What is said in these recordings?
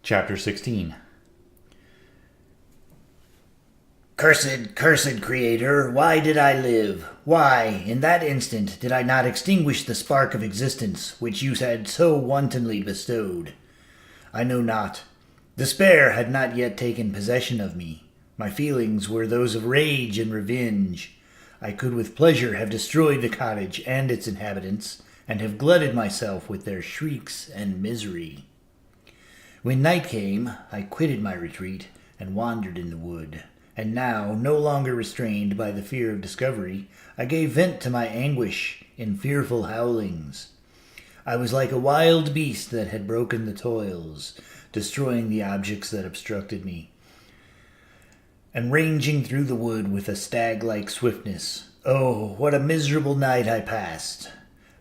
Chapter 16. Cursed, cursed Creator, why did I live? Why, in that instant, did I not extinguish the spark of existence which you had so wantonly bestowed? I know not. Despair had not yet taken possession of me. My feelings were those of rage and revenge. I could with pleasure have destroyed the cottage and its inhabitants, and have glutted myself with their shrieks and misery. When night came, I quitted my retreat and wandered in the wood. And now, no longer restrained by the fear of discovery, I gave vent to my anguish in fearful howlings. I was like a wild beast that had broken the toils, destroying the objects that obstructed me, and ranging through the wood with a stag-like swiftness. Oh, what a miserable night I passed!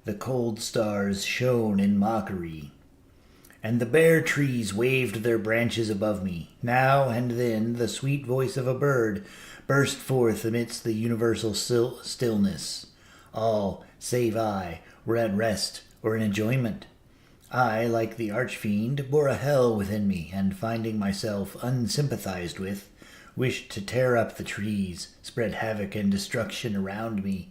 The cold stars shone in mockery, and the bare trees waved their branches above me. Now and then the sweet voice of a bird burst forth amidst the universal stillness. All, save I, were at rest or in enjoyment. I, like the archfiend, bore a hell within me, and finding myself unsympathized with, wished to tear up the trees, spread havoc and destruction around me,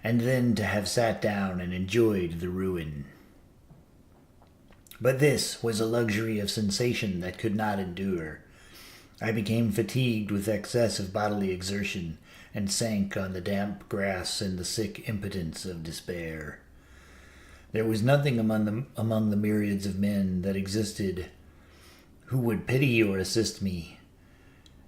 and then to have sat down and enjoyed the ruin. But this was a luxury of sensation that could not endure. I became fatigued with excess of bodily exertion, and sank on the damp grass in the sick impotence of despair. There was nothing among the myriads of men that existed who would pity or assist me.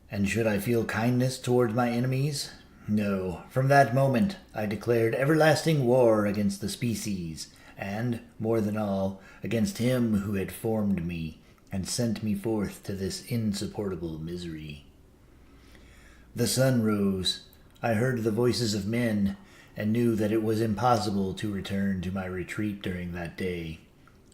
And should I feel kindness toward my enemies? No. From that moment I declared everlasting war against the species, and, more than all, against him who had formed me and sent me forth to this insupportable misery. The sun rose. I heard the voices of men, and knew that it was impossible to return to my retreat during that day.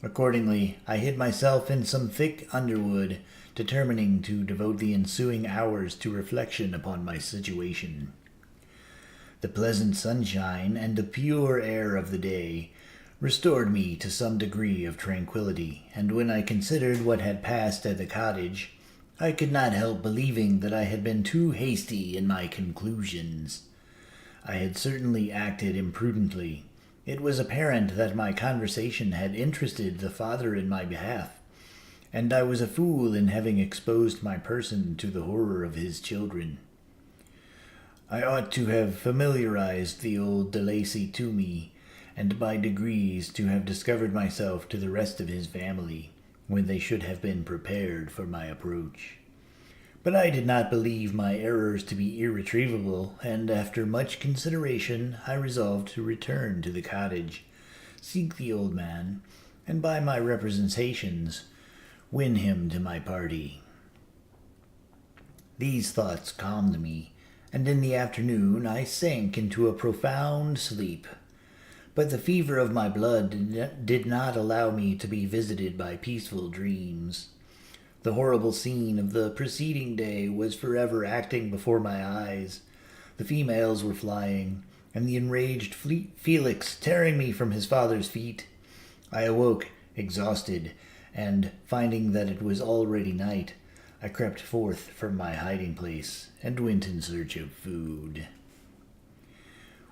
Accordingly, I hid myself in some thick underwood, determining to devote the ensuing hours to reflection upon my situation. The pleasant sunshine and the pure air of the day restored me to some degree of tranquillity, and when I considered what had passed at the cottage, I could not help believing that I had been too hasty in my conclusions. I had certainly acted imprudently. It was apparent that my conversation had interested the father in my behalf, and I was a fool in having exposed my person to the horror of his children. I ought to have familiarized the old De Lacy to me, and by degrees to have discovered myself to the rest of his family, when they should have been prepared for my approach. But I did not believe my errors to be irretrievable, and after much consideration I resolved to return to the cottage, seek the old man, and by my representations win him to my party. These thoughts calmed me, and in the afternoon I sank into a profound sleep. But the fever of my blood did not allow me to be visited by peaceful dreams. The horrible scene of the preceding day was forever acting before my eyes. The females were flying, and the enraged Felix tearing me from his father's feet. I awoke, exhausted, and, finding that it was already night, I crept forth from my hiding place and went in search of food.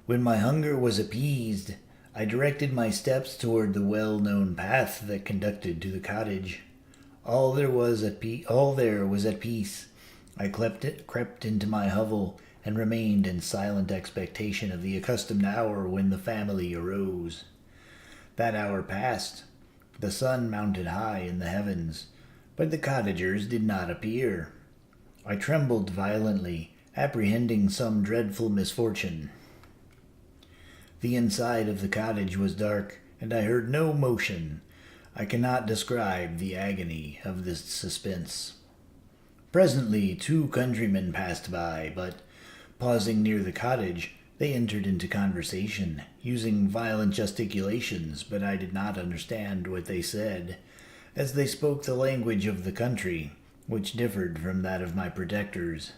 When my hunger was appeased, I directed my steps toward the well-known path that conducted to the cottage. All there was at peace. I crept into my hovel and remained in silent expectation of the accustomed hour when the family arose. That hour passed. The sun mounted high in the heavens, but the cottagers did not appear. I trembled violently, apprehending some dreadful misfortune. The inside of the cottage was dark, and I heard no motion. I cannot describe the agony of this suspense. Presently 2 countrymen passed by, but, pausing near the cottage, they entered into conversation, using violent gesticulations, but I did not understand what they said, as they spoke the language of the country, which differed from that of my protectors.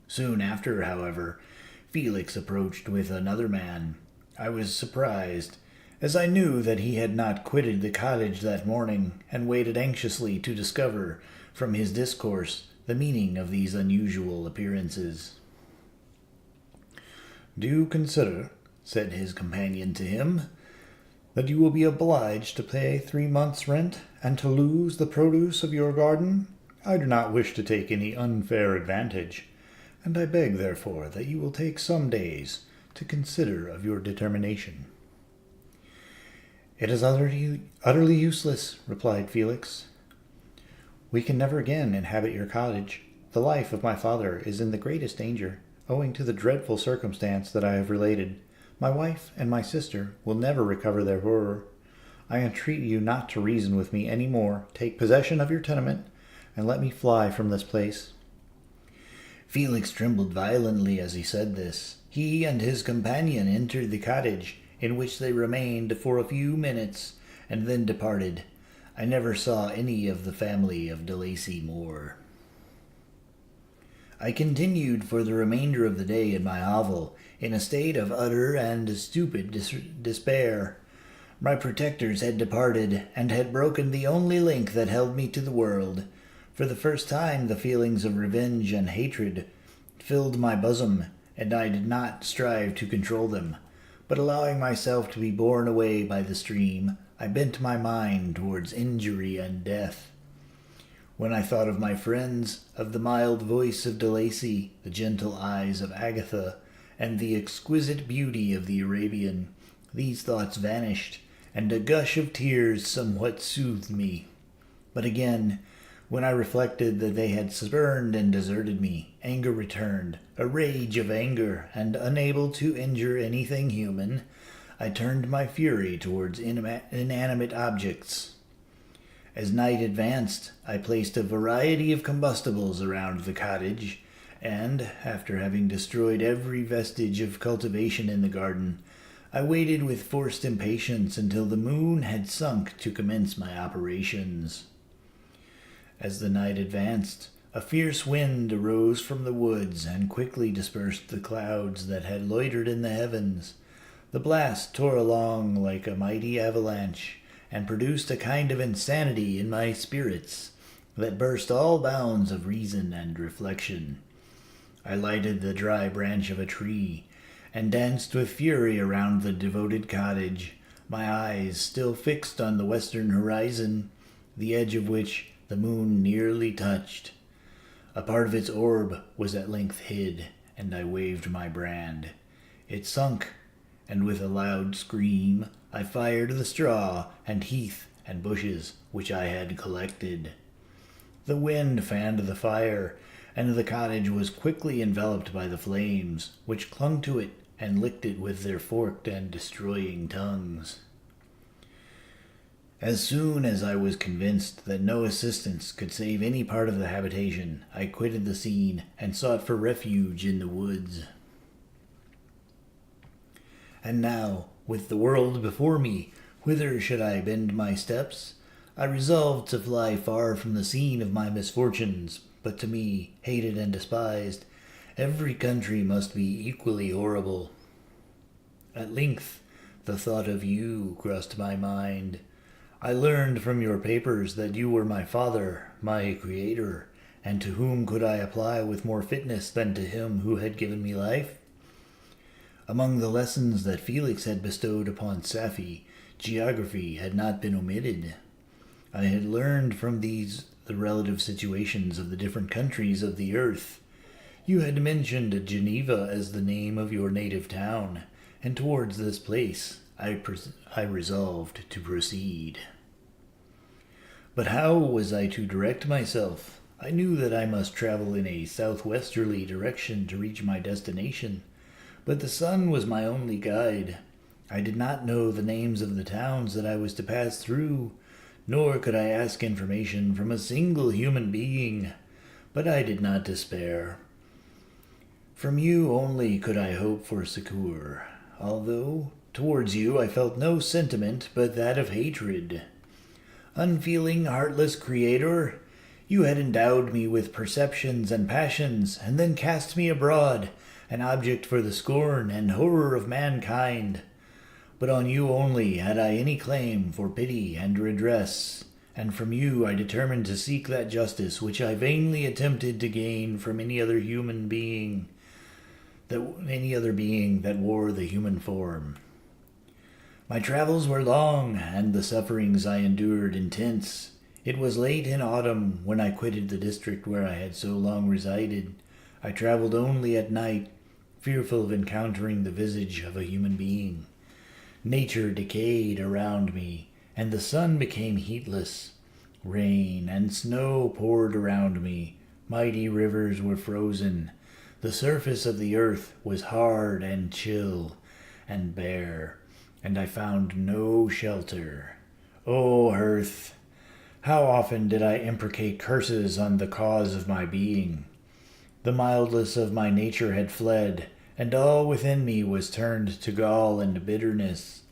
Soon after, however, Felix approached with another man. I was surprised, as I knew that he had not quitted the cottage that morning, and waited anxiously to discover, from his discourse, the meaning of these unusual appearances. "Do consider," said his companion to him, "that you will be obliged to pay 3 months' rent, and to lose the produce of your garden. I do not wish to take any unfair advantage, and I beg, therefore, that you will take some days to consider of your determination." "It is utterly useless," replied Felix. "We can never again inhabit your cottage. The life of my father is in the greatest danger, owing to the dreadful circumstance that I have related. My wife and my sister will never recover their horror. I entreat you not to reason with me any more. Take possession of your tenement, and let me fly from this place." Felix trembled violently as he said this. He and his companion entered the cottage, in which they remained for a few minutes, and then departed. I never saw any of the family of De Lacy more. I continued for the remainder of the day in my hovel, in a state of utter and stupid despair. My protectors had departed, and had broken the only link that held me to the world. For the first time the feelings of revenge and hatred filled my bosom, and I did not strive to control them, but allowing myself to be borne away by the stream, I bent my mind towards injury and death. When I thought of my friends, of the mild voice of De Lacy, the gentle eyes of Agatha, and the exquisite beauty of the Arabian, these thoughts vanished, and a gush of tears somewhat soothed me. But again, when I reflected that they had spurned and deserted me, anger returned, a rage of anger, and unable to injure anything human, I turned my fury towards inanimate objects. As night advanced, I placed a variety of combustibles around the cottage, and, after having destroyed every vestige of cultivation in the garden, I waited with forced impatience until the moon had sunk to commence my operations. As the night advanced, a fierce wind arose from the woods and quickly dispersed the clouds that had loitered in the heavens. The blast tore along like a mighty avalanche, and produced a kind of insanity in my spirits that burst all bounds of reason and reflection. I lighted the dry branch of a tree, and danced with fury around the devoted cottage, my eyes still fixed on the western horizon, the edge of which the moon nearly touched. A part of its orb was at length hid, and I waved my brand. It sunk, and with a loud scream I fired the straw and heath and bushes which I had collected. The wind fanned the fire, and the cottage was quickly enveloped by the flames, which clung to it and licked it with their forked and destroying tongues. As soon as I was convinced that no assistance could save any part of the habitation, I quitted the scene and sought for refuge in the woods. And now, with the world before me, whither should I bend my steps? I resolved to fly far from the scene of my misfortunes, but to me, hated and despised, every country must be equally horrible. At length, the thought of you crossed my mind. I learned from your papers that you were my father, my creator, and to whom could I apply with more fitness than to him who had given me life? Among the lessons that Felix had bestowed upon Safie, geography had not been omitted. I had learned from these the relative situations of the different countries of the earth. You had mentioned Geneva as the name of your native town, and towards this place I resolved to proceed. But how was I to direct myself? I knew that I must travel in a southwesterly direction to reach my destination, but the sun was my only guide. I did not know the names of the towns that I was to pass through, nor could I ask information from a single human being, but I did not despair. From you only could I hope for succor, although towards you I felt no sentiment but that of hatred. Unfeeling, heartless creator, you had endowed me with perceptions and passions, and then cast me abroad, an object for the scorn and horror of mankind. But on you only had I any claim for pity and redress, and from you I determined to seek that justice which I vainly attempted to gain from any other being that wore the human form. My travels were long, and the sufferings I endured intense. It was late in autumn when I quitted the district where I had so long resided. I traveled only at night, fearful of encountering the visage of a human being. Nature decayed around me, and the sun became heatless. Rain and snow poured around me. Mighty rivers were frozen. The surface of the earth was hard and chill and bare, and I found no shelter. O earth, how often did I imprecate curses on the cause of my being? The mildness of my nature had fled, and all within me was turned to gall and bitterness.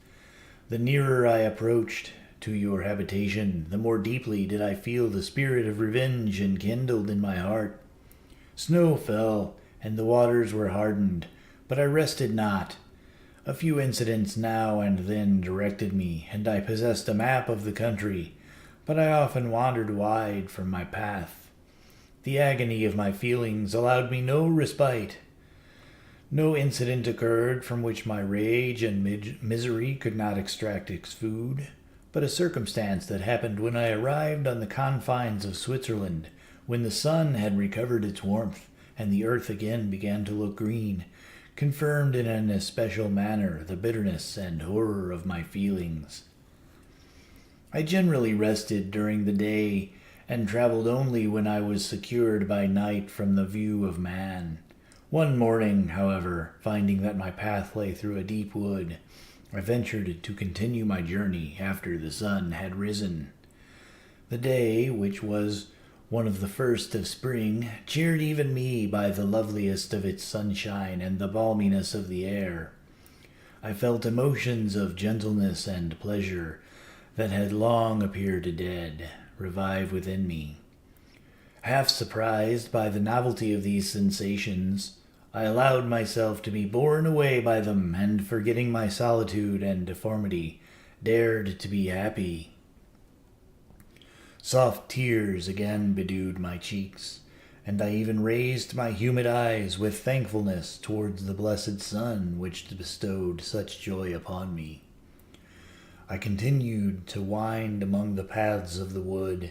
The nearer I approached to your habitation, the more deeply did I feel the spirit of revenge enkindled in my heart. Snow fell, and the waters were hardened, but I rested not. A few incidents now and then directed me, and I possessed a map of the country, but I often wandered wide from my path. The agony of my feelings allowed me no respite. No incident occurred from which my rage and misery could not extract its food, but a circumstance that happened when I arrived on the confines of Switzerland, when the sun had recovered its warmth, and the earth again began to look green, confirmed in an especial manner the bitterness and horror of my feelings. I generally rested during the day, and traveled only when I was secured by night from the view of man. One morning, however, finding that my path lay through a deep wood, I ventured to continue my journey after the sun had risen. The day, which was one of the first of spring, cheered even me by the loveliest of its sunshine and the balminess of the air. I felt emotions of gentleness and pleasure that had long appeared dead revive within me. Half surprised by the novelty of these sensations, I allowed myself to be borne away by them, and forgetting my solitude and deformity, dared to be happy. Soft tears again bedewed my cheeks, and I even raised my humid eyes with thankfulness towards the blessed sun which bestowed such joy upon me. I continued to wind among the paths of the wood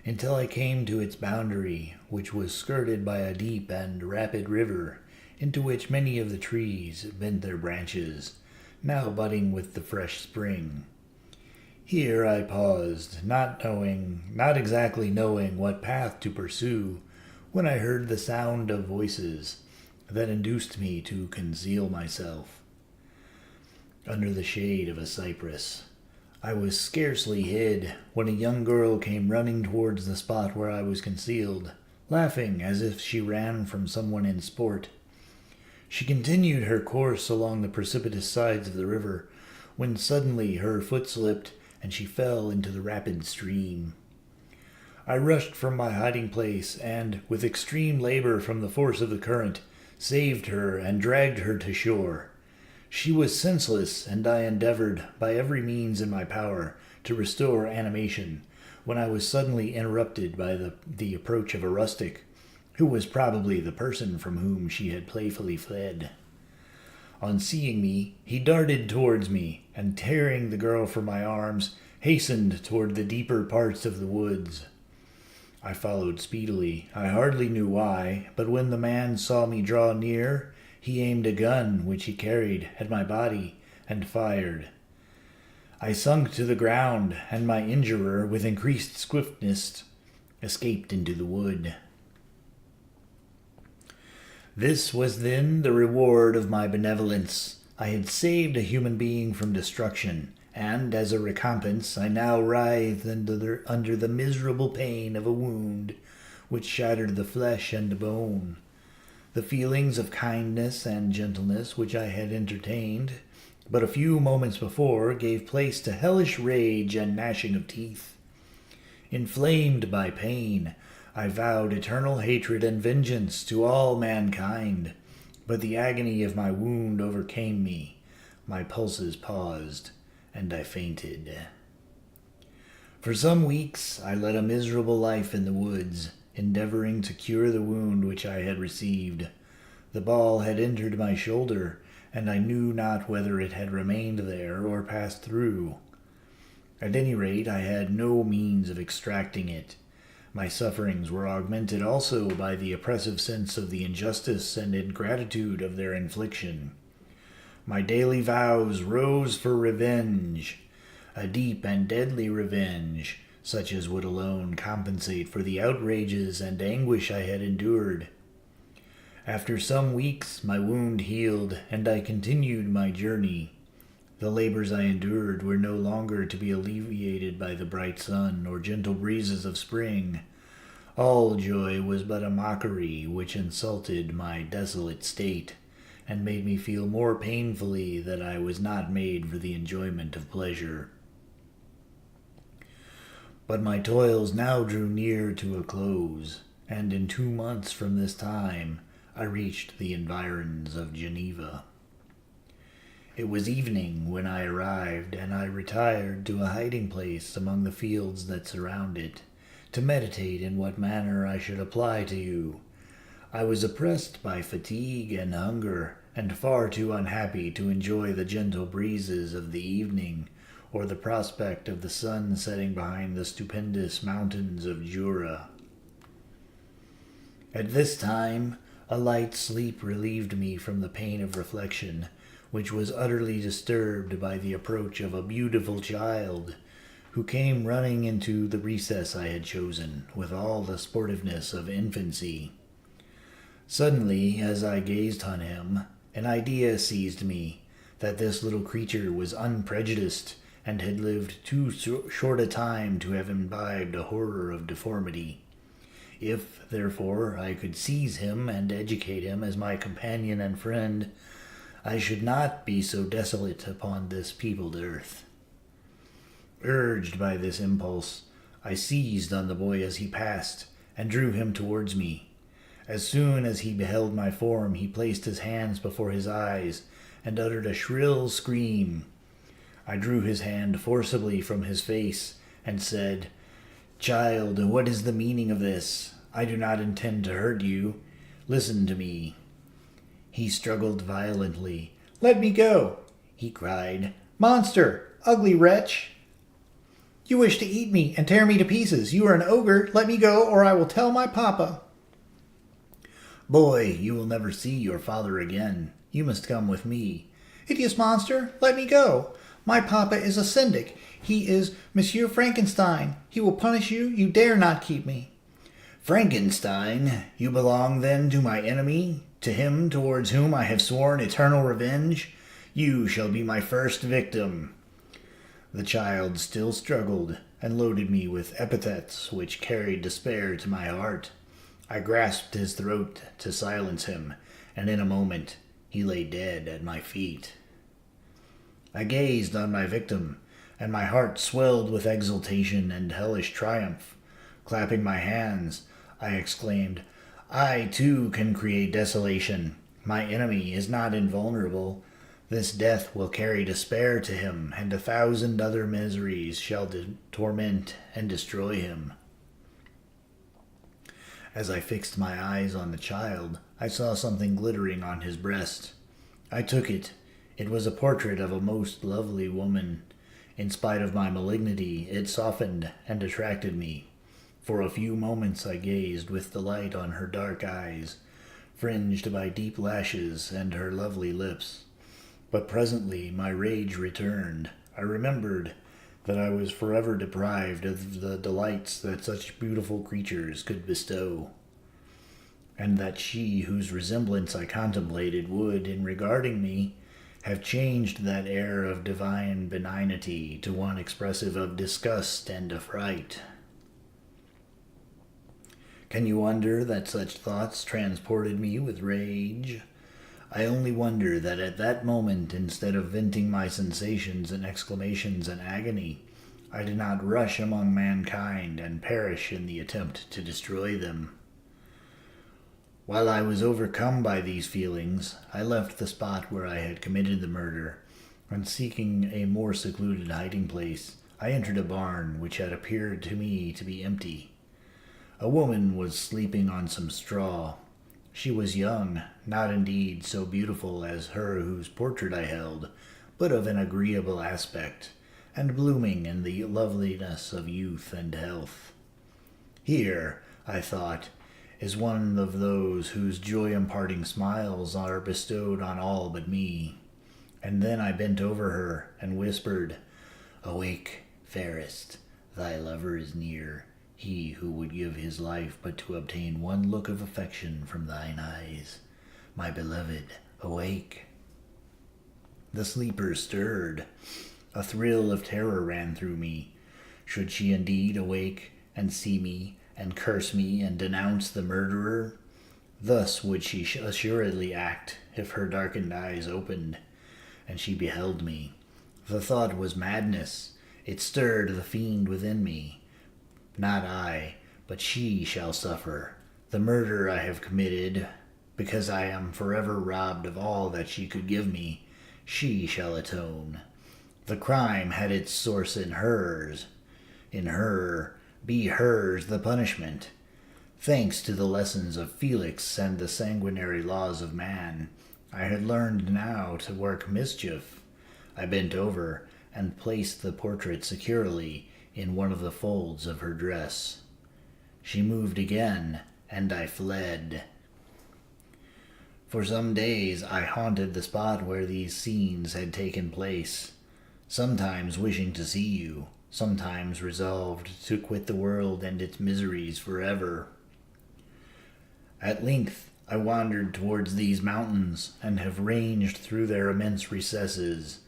until I came to its boundary, which was skirted by a deep and rapid river, into which many of the trees bent their branches, now budding with the fresh spring. Here I paused, not exactly knowing what path to pursue, when I heard the sound of voices that induced me to conceal myself under the shade of a cypress. I was scarcely hid when a young girl came running towards the spot where I was concealed, laughing as if she ran from someone in sport. She continued her course along the precipitous sides of the river, when suddenly her foot slipped and she fell into the rapid stream. I rushed from my hiding place and, with extreme labor from the force of the current, saved her and dragged her to shore. She was senseless, and I endeavored, by every means in my power, to restore animation, when I was suddenly interrupted by the approach of a rustic, who was probably the person from whom she had playfully fled. On seeing me, he darted towards me, and tearing the girl from my arms, hastened toward the deeper parts of the woods. I followed speedily. I hardly knew why, but when the man saw me draw near, he aimed a gun which he carried at my body and fired. I sunk to the ground, and my injurer, with increased swiftness, escaped into the wood. This was then the reward of my benevolence. I had saved a human being from destruction, and as a recompense I now writhed under the miserable pain of a wound which shattered the flesh and bone. The feelings of kindness and gentleness which I had entertained but a few moments before gave place to hellish rage and gnashing of teeth. Inflamed by pain, I vowed eternal hatred and vengeance to all mankind, but the agony of my wound overcame me. My pulses paused, and I fainted. For some weeks I led a miserable life in the woods, endeavoring to cure the wound which I had received. The ball had entered my shoulder, and I knew not whether it had remained there or passed through. At any rate, I had no means of extracting it. My sufferings were augmented also by the oppressive sense of the injustice and ingratitude of their infliction. My daily vows rose for revenge, a deep and deadly revenge, such as would alone compensate for the outrages and anguish I had endured. After some weeks, my wound healed, and I continued my journey. The labors I endured were no longer to be alleviated by the bright sun or gentle breezes of spring. All joy was but a mockery which insulted my desolate state, and made me feel more painfully that I was not made for the enjoyment of pleasure. But my toils now drew near to a close, and in 2 months from this time I reached the environs of Geneva. It was evening when I arrived, and I retired to a hiding place among the fields that surround it, to meditate in what manner I should apply to you. I was oppressed by fatigue and hunger, and far too unhappy to enjoy the gentle breezes of the evening, or the prospect of the sun setting behind the stupendous mountains of Jura. At this time, a light sleep relieved me from the pain of reflection, which was utterly disturbed by the approach of a beautiful child, who came running into the recess I had chosen, with all the sportiveness of infancy. Suddenly, as I gazed on him, an idea seized me, that this little creature was unprejudiced, and had lived too short a time to have imbibed a horror of deformity. If, therefore, I could seize him and educate him as my companion and friend, I should not be so desolate upon this peopled earth. Urged by this impulse, I seized on the boy as he passed, and drew him towards me. As soon as he beheld my form, he placed his hands before his eyes, and uttered a shrill scream. I drew his hand forcibly from his face, and said, "Child, what is the meaning of this? I do not intend to hurt you. Listen to me." He struggled violently. "Let me go," he cried. "Monster! Ugly wretch! You wish to eat me and tear me to pieces. You are an ogre. Let me go, or I will tell my papa." "Boy, you will never see your father again. You must come with me." "Hideous monster, let me go. My papa is a syndic. He is Monsieur Frankenstein. He will punish you. You dare not keep me." "Frankenstein? You belong then to my enemy, to him towards whom I have sworn eternal revenge? You shall be my first victim." The child still struggled, and loaded me with epithets which carried despair to my heart. I grasped his throat to silence him, and in a moment he lay dead at my feet. I gazed on my victim, and my heart swelled with exultation and hellish triumph. Clapping my hands, I exclaimed, "I, too, can create desolation. My enemy is not invulnerable. This death will carry despair to him, and 1,000 other miseries shall torment and destroy him." As I fixed my eyes on the child, I saw something glittering on his breast. I took it. It was a portrait of a most lovely woman. In spite of my malignity, it softened and attracted me. For a few moments I gazed with delight on her dark eyes, fringed by deep lashes, and her lovely lips. But presently my rage returned. I remembered that I was forever deprived of the delights that such beautiful creatures could bestow, and that she whose resemblance I contemplated would, in regarding me, have changed that air of divine benignity to one expressive of disgust and affright. Can you wonder that such thoughts transported me with rage? I only wonder that at that moment, instead of venting my sensations in exclamations and agony, I did not rush among mankind and perish in the attempt to destroy them. While I was overcome by these feelings, I left the spot where I had committed the murder, and seeking a more secluded hiding place, I entered a barn which had appeared to me to be empty. A woman was sleeping on some straw. She was young, not indeed so beautiful as her whose portrait I held, but of an agreeable aspect, and blooming in the loveliness of youth and health. Here, I thought, is one of those whose joy-imparting smiles are bestowed on all but me. And then I bent over her and whispered, "Awake, fairest, thy lover is near, he who would give his life but to obtain one look of affection from thine eyes. My beloved, awake." The sleeper stirred. A thrill of terror ran through me. Should she indeed awake and see me and curse me and denounce the murderer? Thus would she assuredly act if her darkened eyes opened, and she beheld me. The thought was madness. It stirred the fiend within me. Not I, but she shall suffer. The murder I have committed, because I am forever robbed of all that she could give me, she shall atone. The crime had its source in hers. In her, be hers the punishment. Thanks to the lessons of Felix and the sanguinary laws of man, I had learned now to work mischief. I bent over and placed the portrait securely in one of the folds of her dress. She moved again, and I fled. For some days I haunted the spot where these scenes had taken place, sometimes wishing to see you, sometimes resolved to quit the world and its miseries forever. At length I wandered towards these mountains, and have ranged through their immense recesses,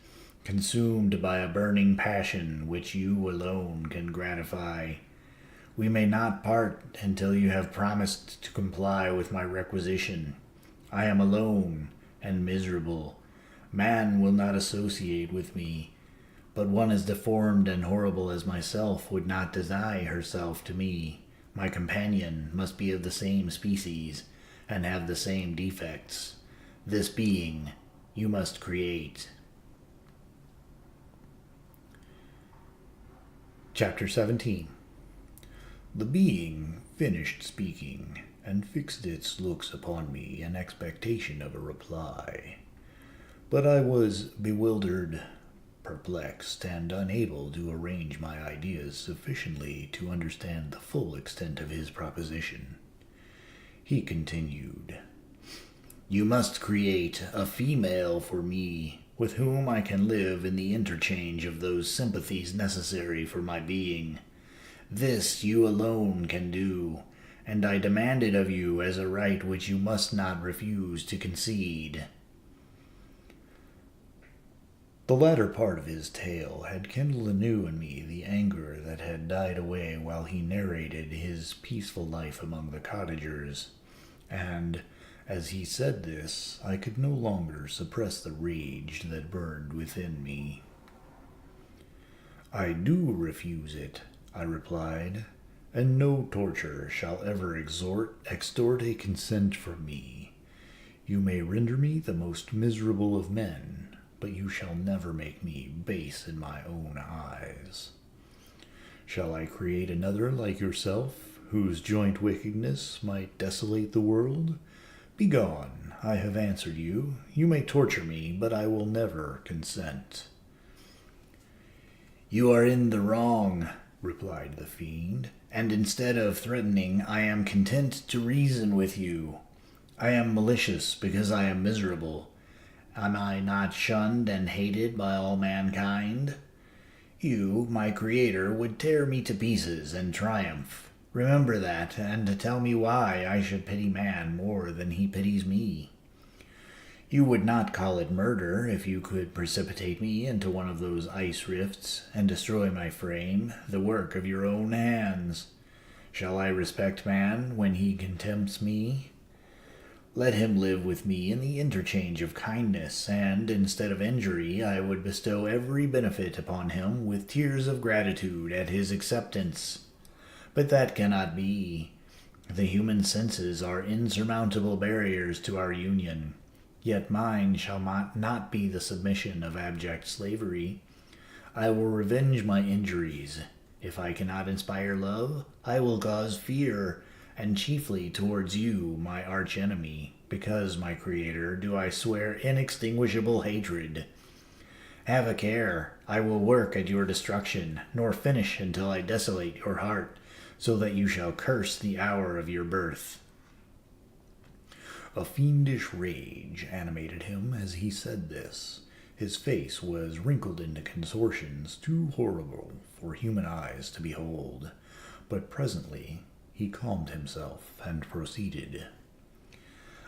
consumed by a burning passion which you alone can gratify. We may not part until you have promised to comply with my requisition. I am alone and miserable. Man will not associate with me, but one as deformed and horrible as myself would not deny herself to me. My companion must be of the same species, and have the same defects. This being you must create. Chapter 17. The being finished speaking, and fixed its looks upon me in expectation of a reply. But I was bewildered, perplexed, and unable to arrange my ideas sufficiently to understand the full extent of his proposition. He continued, "You must create a female for me, with whom I can live in the interchange of those sympathies necessary for my being. This you alone can do, and I demand it of you as a right which you must not refuse to concede." The latter part of his tale had kindled anew in me the anger that had died away while he narrated his peaceful life among the cottagers, and as he said this, I could no longer suppress the rage that burned within me. "I do refuse it," I replied, "and no torture shall ever extort a consent from me. You may render me the most miserable of men, but you shall never make me base in my own eyes. Shall I create another like yourself, whose joint wickedness might desolate the world? Begone, I have answered you. You may torture me, but I will never consent." "You are in the wrong," replied the fiend, "and instead of threatening, I am content to reason with you. I am malicious because I am miserable. Am I not shunned and hated by all mankind? You, my creator, would tear me to pieces and triumph. Remember that, and tell me why I should pity man more than he pities me. You would not call it murder if you could precipitate me into one of those ice rifts and destroy my frame, the work of your own hands. Shall I respect man when he contempts me? Let him live with me in the interchange of kindness, and, instead of injury, I would bestow every benefit upon him with tears of gratitude at his acceptance. But that cannot be. The human senses are insurmountable barriers to our union. Yet mine shall not be the submission of abject slavery. I will revenge my injuries. If I cannot inspire love, I will cause fear, and chiefly towards you, my arch-enemy, because, my Creator, do I swear inextinguishable hatred. Have a care, I will work at your destruction, nor finish until I desolate your heart, so that you shall curse the hour of your birth. A fiendish rage animated him as he said this. His face was wrinkled into contortions too horrible for human eyes to behold, but presently he calmed himself and proceeded.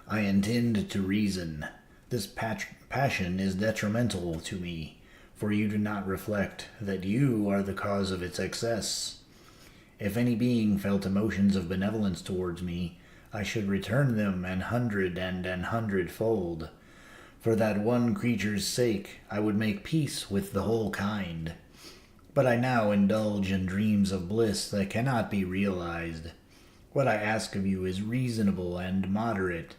I intend to reason. This passion is detrimental to me, for you do not reflect that you are the cause of its excess. If any being felt emotions of benevolence towards me, I should return them an hundredfold. For that one creature's sake, I would make peace with the whole kind. But I now indulge in dreams of bliss that cannot be realized. What I ask of you is reasonable and moderate.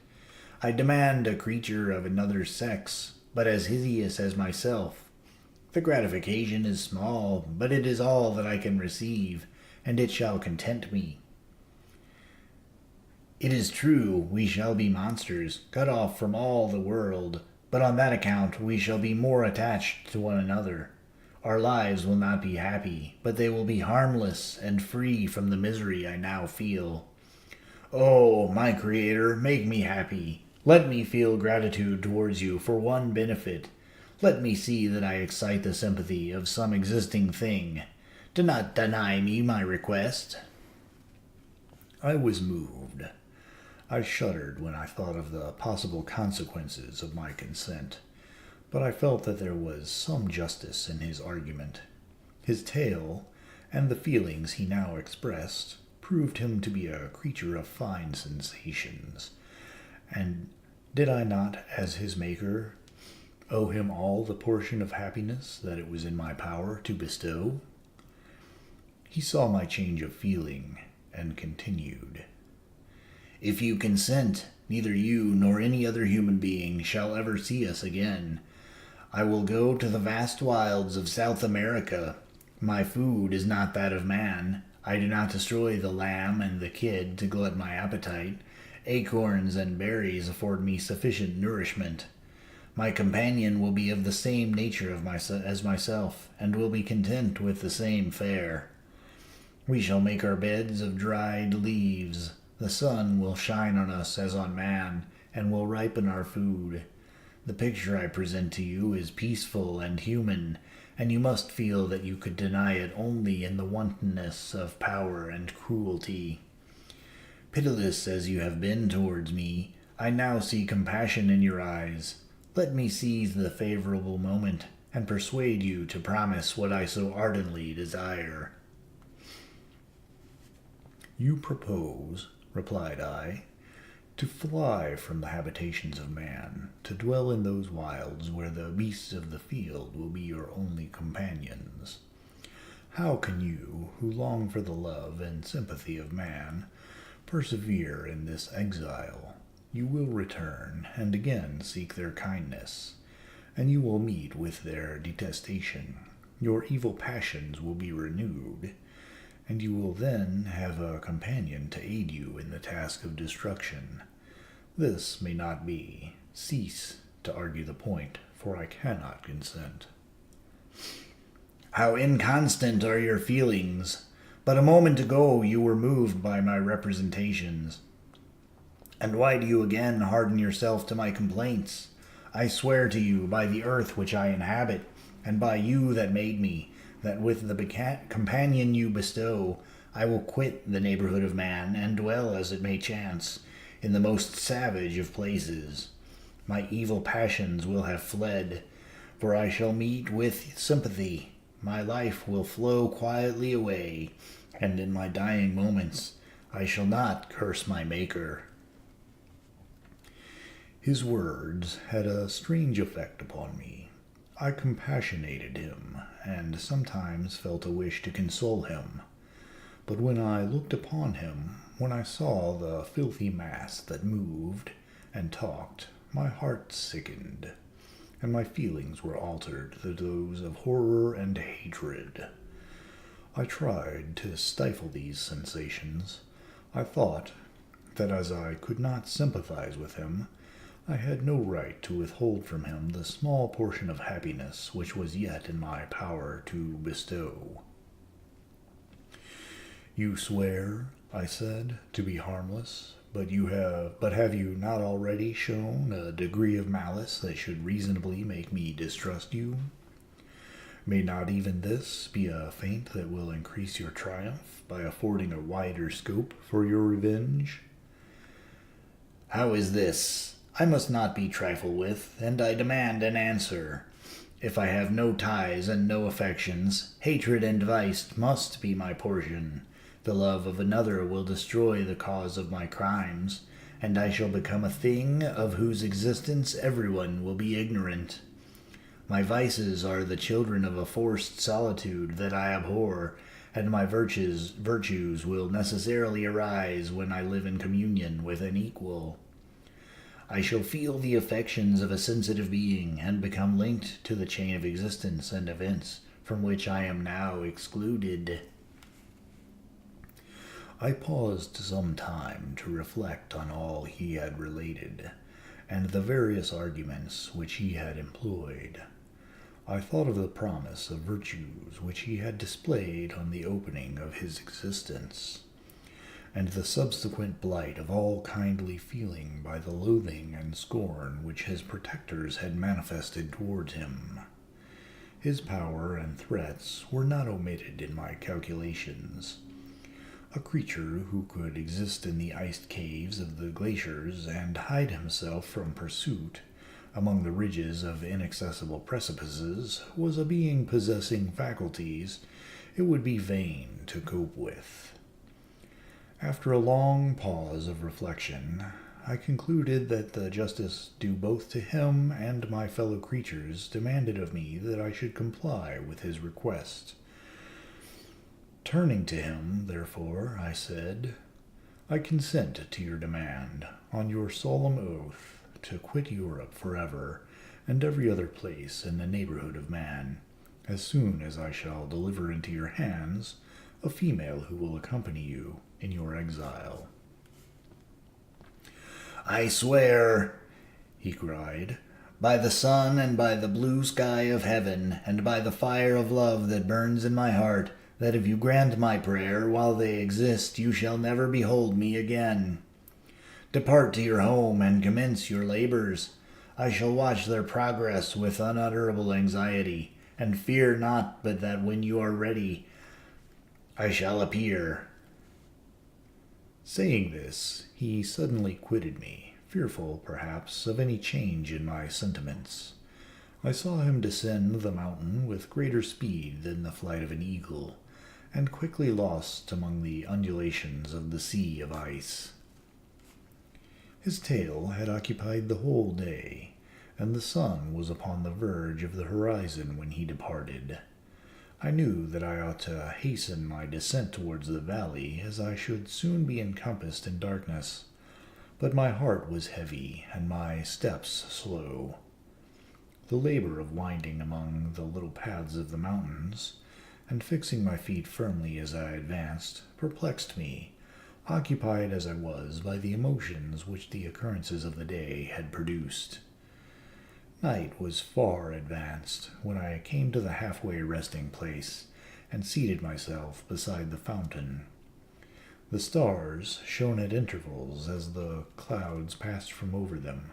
I demand a creature of another sex, but as hideous as myself. The gratification is small, but it is all that I can receive, and it shall content me. It is true, we shall be monsters, cut off from all the world, but on that account we shall be more attached to one another. Our lives will not be happy, but they will be harmless and free from the misery I now feel. Oh, my Creator, make me happy. Let me feel gratitude towards you for one benefit. Let me see that I excite the sympathy of some existing thing. Do not deny me my request. I was moved. I shuddered when I thought of the possible consequences of my consent, but I felt that there was some justice in his argument. His tale, and the feelings he now expressed, proved him to be a creature of fine sensations, and did I not, as his maker, owe him all the portion of happiness that it was in my power to bestow? He saw my change of feeling, and continued. If you consent, neither you nor any other human being shall ever see us again. I will go to the vast wilds of South America. My food is not that of man. I do not destroy the lamb and the kid to glut my appetite. Acorns and berries afford me sufficient nourishment. My companion will be of the same nature as myself, and will be content with the same fare. We shall make our beds of dried leaves. The sun will shine on us as on man, and will ripen our food. The picture I present to you is peaceful and human, and you must feel that you could deny it only in the wantonness of power and cruelty. Pitiless as you have been towards me, I now see compassion in your eyes. Let me seize the favorable moment, and persuade you to promise what I so ardently desire. You propose, replied I, to fly from the habitations of man, to dwell in those wilds where the beasts of the field will be your only companions. How can you, who long for the love and sympathy of man, persevere in this exile? You will return, and again seek their kindness, and you will meet with their detestation. Your evil passions will be renewed, and you will then have a companion to aid you in the task of destruction. This may not be. Cease to argue the point, for I cannot consent. How inconstant are your feelings! But a moment ago you were moved by my representations. And why do you again harden yourself to my complaints? I swear to you by the earth which I inhabit, and by you that made me, that with the companion you bestow, I will quit the neighborhood of man, and dwell, as it may chance, in the most savage of places. My evil passions will have fled, for I shall meet with sympathy. My life will flow quietly away, and in my dying moments I shall not curse my Maker. His words had a strange effect upon me. I compassionated him, and sometimes felt a wish to console him. But when I looked upon him, when I saw the filthy mass that moved and talked, my heart sickened, and my feelings were altered to those of horror and hatred. I tried to stifle these sensations. I thought that as I could not sympathize with him, I had no right to withhold from him the small portion of happiness which was yet in my power to bestow. "You swear," I said, "to be harmless, but have you not already shown a degree of malice that should reasonably make me distrust you? May not even this be a feint that will increase your triumph by affording a wider scope for your revenge?" "How is this? I must not be trifled with, and I demand an answer. If I have no ties and no affections, hatred and vice must be my portion. The love of another will destroy the cause of my crimes, and I shall become a thing of whose existence everyone will be ignorant. My vices are the children of a forced solitude that I abhor, and my virtues will necessarily arise when I live in communion with an equal. I shall feel the affections of a sensitive being, and become linked to the chain of existence and events from which I am now excluded." I paused some time to reflect on all he had related, and the various arguments which he had employed. I thought of the promise of virtues which he had displayed on the opening of his existence, and the subsequent blight of all kindly feeling by the loathing and scorn which his protectors had manifested towards him. His power and threats were not omitted in my calculations. A creature who could exist in the iced caves of the glaciers and hide himself from pursuit among the ridges of inaccessible precipices was a being possessing faculties it would be vain to cope with. After a long pause of reflection, I concluded that the justice due both to him and my fellow creatures demanded of me that I should comply with his request. Turning to him, therefore, I said, "I consent to your demand, on your solemn oath, to quit Europe forever, and every other place in the neighborhood of man, as soon as I shall deliver into your hands a female who will accompany you in your exile." "I swear," he cried, "by the sun and by the blue sky of heaven, and by the fire of love that burns in my heart, that if you grant my prayer while they exist, you shall never behold me again. Depart to your home and commence your labors. I shall watch their progress with unutterable anxiety, and fear not but that when you are ready, I shall appear." Saying this, he suddenly quitted me, fearful, perhaps, of any change in my sentiments. I saw him descend the mountain with greater speed than the flight of an eagle, and quickly lost among the undulations of the sea of ice. His tale had occupied the whole day, and the sun was upon the verge of the horizon when he departed. I knew that I ought to hasten my descent towards the valley, as I should soon be encompassed in darkness, but my heart was heavy and my steps slow. The labor of winding among the little paths of the mountains, and fixing my feet firmly as I advanced, perplexed me, occupied as I was by the emotions which the occurrences of the day had produced. Night was far advanced when I came to the halfway resting place, and seated myself beside the fountain. The stars shone at intervals as the clouds passed from over them.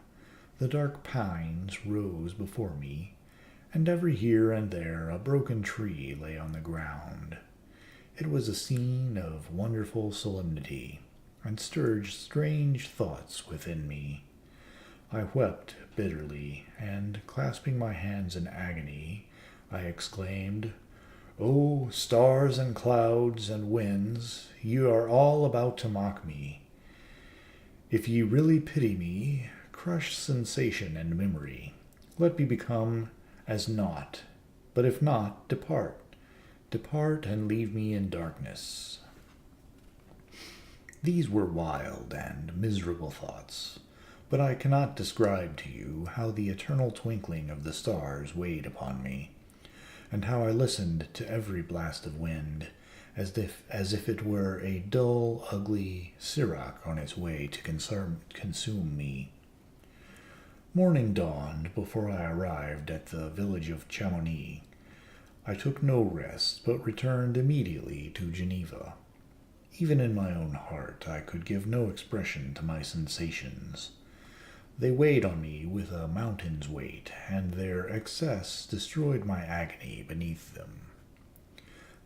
The dark pines rose before me, and every here and there a broken tree lay on the ground. It was a scene of wonderful solemnity, and stirred strange thoughts within me. I wept bitterly, and, clasping my hands in agony, I exclaimed, "O stars and clouds and winds, you are all about to mock me. If ye really pity me, crush sensation and memory. Let me become as naught, but if not, depart. Depart and leave me in darkness." These were wild and miserable thoughts, But I cannot describe to you how the eternal twinkling of the stars weighed upon me, and how I listened to every blast of wind, as if it were a dull, ugly siroc on its way to consume me. Morning dawned before I arrived at the village of Chamonix. I took no rest, but returned immediately to Geneva. Even in my own heart I could give no expression to my sensations. They weighed on me with a mountain's weight, and their excess destroyed my agony beneath them.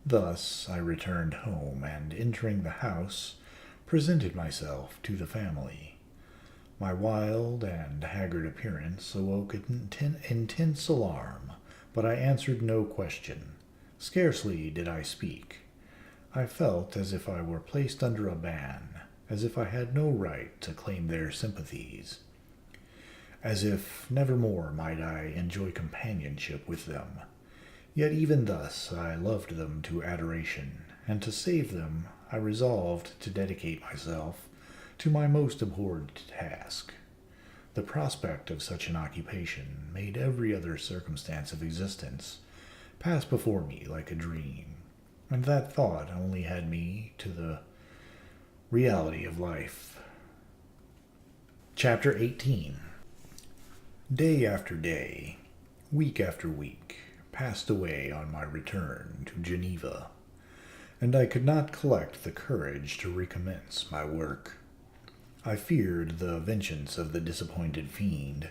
Thus I returned home, and entering the house, presented myself to the family. My wild and haggard appearance awoke intense alarm, but I answered no question. Scarcely did I speak. I felt as if I were placed under a ban, as if I had no right to claim their sympathies, as if nevermore might I enjoy companionship with them. Yet even thus I loved them to adoration, and to save them I resolved to dedicate myself to my most abhorred task. The prospect of such an occupation made every other circumstance of existence pass before me like a dream, and that thought only had me to the reality of life. Chapter 18. Day after day, week after week, passed away on my return to Geneva, and I could not collect the courage to recommence my work. I feared the vengeance of the disappointed fiend,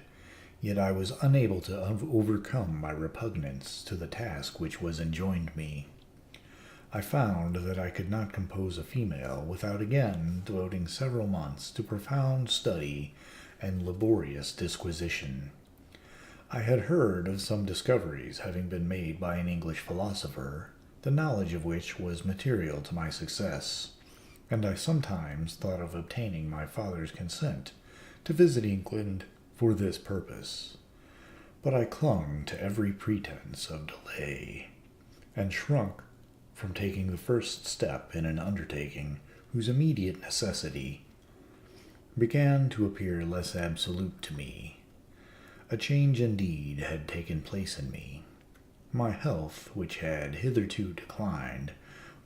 yet I was unable to overcome my repugnance to the task which was enjoined me. I found that I could not compose a female without again devoting several months to profound study and laborious disquisition. I had heard of some discoveries having been made by an English philosopher, the knowledge of which was material to my success, and I sometimes thought of obtaining my father's consent to visit England for this purpose. But I clung to every pretense of delay, and shrunk from taking the first step in an undertaking whose immediate necessity began to appear less absolute to me. A change indeed had taken place in me. My health, which had hitherto declined,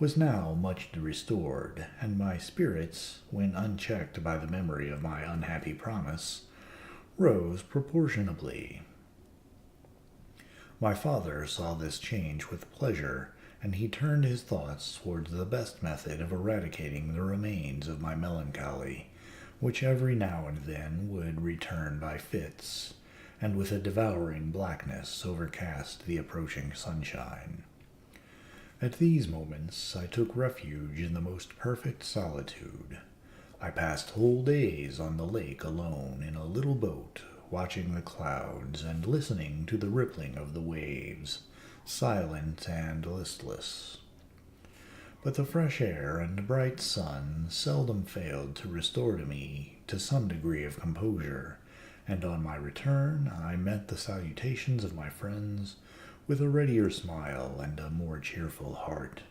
was now much restored, and my spirits, when unchecked by the memory of my unhappy promise, rose proportionably. My father saw this change with pleasure, and he turned his thoughts towards the best method of eradicating the remains of my melancholy, which every now and then would return by fits, and with a devouring blackness overcast the approaching sunshine. At these moments I took refuge in the most perfect solitude. I passed whole days on the lake alone in a little boat, watching the clouds and listening to the rippling of the waves, silent and listless. But the fresh air and bright sun seldom failed to restore to me to some degree of composure, and on my return I met the salutations of my friends with a readier smile and a more cheerful heart.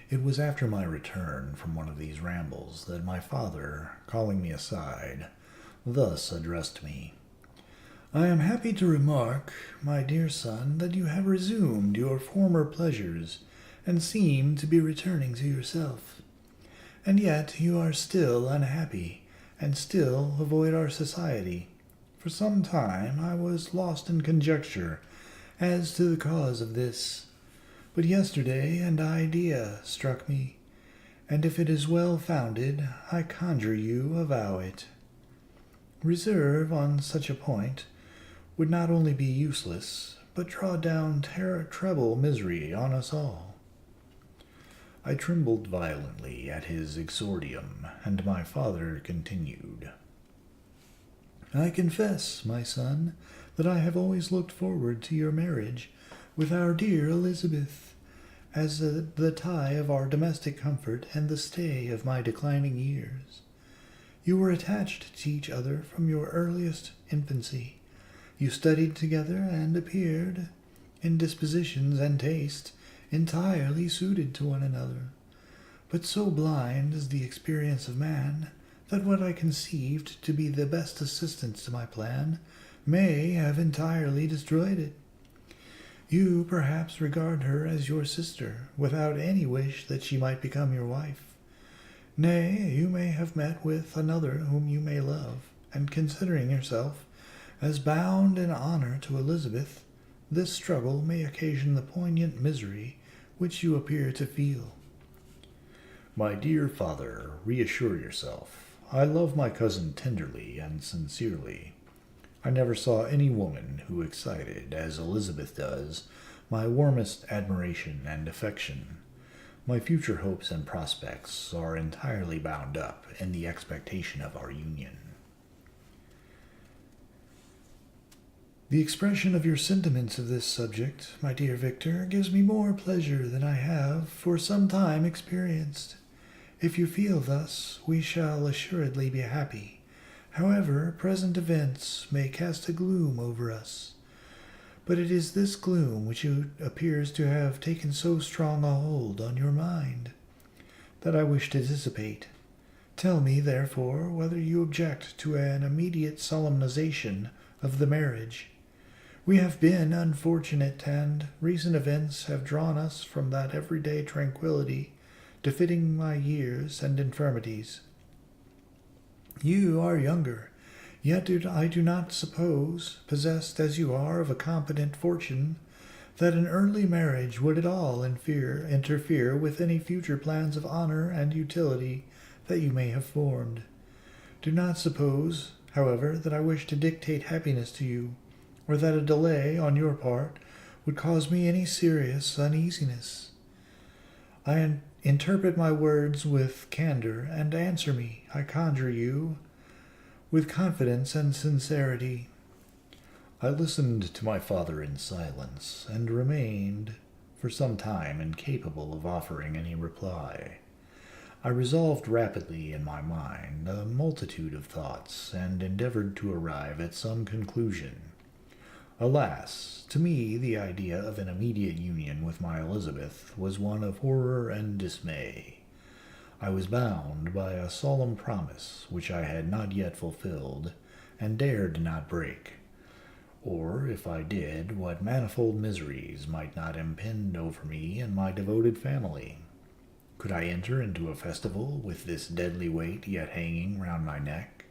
It was after my return from one of these rambles that my father, calling me aside, thus addressed me. "I am happy to remark, my dear son, that you have resumed your former pleasures, and seem to be returning to yourself. And yet you are still unhappy, and still avoid our society. For some time I was lost in conjecture as to the cause of this, but yesterday an idea struck me, and if it is well founded, I conjure you avow it. Reserve on such a point would not only be useless, but draw down treble misery on us all." I trembled violently at his exordium, and my father continued. "I confess, my son, that I have always looked forward to your marriage with our dear Elizabeth, as the tie of our domestic comfort and the stay of my declining years. You were attached to each other from your earliest infancy. You studied together and appeared, in dispositions and taste, entirely suited to one another. But so blind is the experience of man, that what I conceived to be the best assistance to my plan may have entirely destroyed it. You perhaps regard her as your sister, without any wish that she might become your wife. Nay, you may have met with another whom you may love, and considering yourself as bound in honor to Elizabeth, this struggle may occasion the poignant misery which you appear to feel. My dear father, reassure yourself. I love my cousin tenderly and sincerely. I never saw any woman who excited, as Elizabeth does, my warmest admiration and affection. My future hopes and prospects are entirely bound up in the expectation of our union. The expression of your sentiments of this subject, my dear Victor, gives me more pleasure than I have for some time experienced. If you feel thus, we shall assuredly be happy. However, present events may cast a gloom over us. But it is this gloom which appears to have taken so strong a hold on your mind that I wish to dissipate. Tell me, therefore, whether you object to an immediate solemnization of the marriage. We have been unfortunate, and recent events have drawn us from that everyday tranquillity befitting my years and infirmities. You are younger, yet I do not suppose, possessed as you are of a competent fortune, that an early marriage would at all interfere with any future plans of honor and utility that you may have formed. Do not suppose, however, that I wish to dictate happiness to you, or that a delay on your part would cause me any serious uneasiness. I interpret my words with candor, and answer me, I conjure you, with confidence and sincerity. I listened to my father in silence, and remained for some time incapable of offering any reply. I resolved rapidly in my mind a multitude of thoughts, and endeavored to arrive at some conclusion. Alas, to me the idea of an immediate union with my Elizabeth was one of horror and dismay. I was bound by a solemn promise which I had not yet fulfilled, and dared not break. Or, if I did, what manifold miseries might not impend over me and my devoted family? Could I enter into a festival with this deadly weight yet hanging round my neck,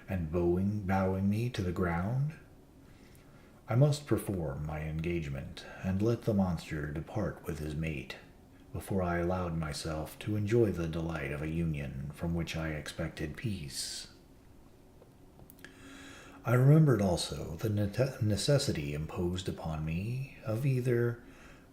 and bowing me to the ground? I must perform my engagement, and let the monster depart with his mate, before I allowed myself to enjoy the delight of a union from which I expected peace. I remembered also the necessity imposed upon me of either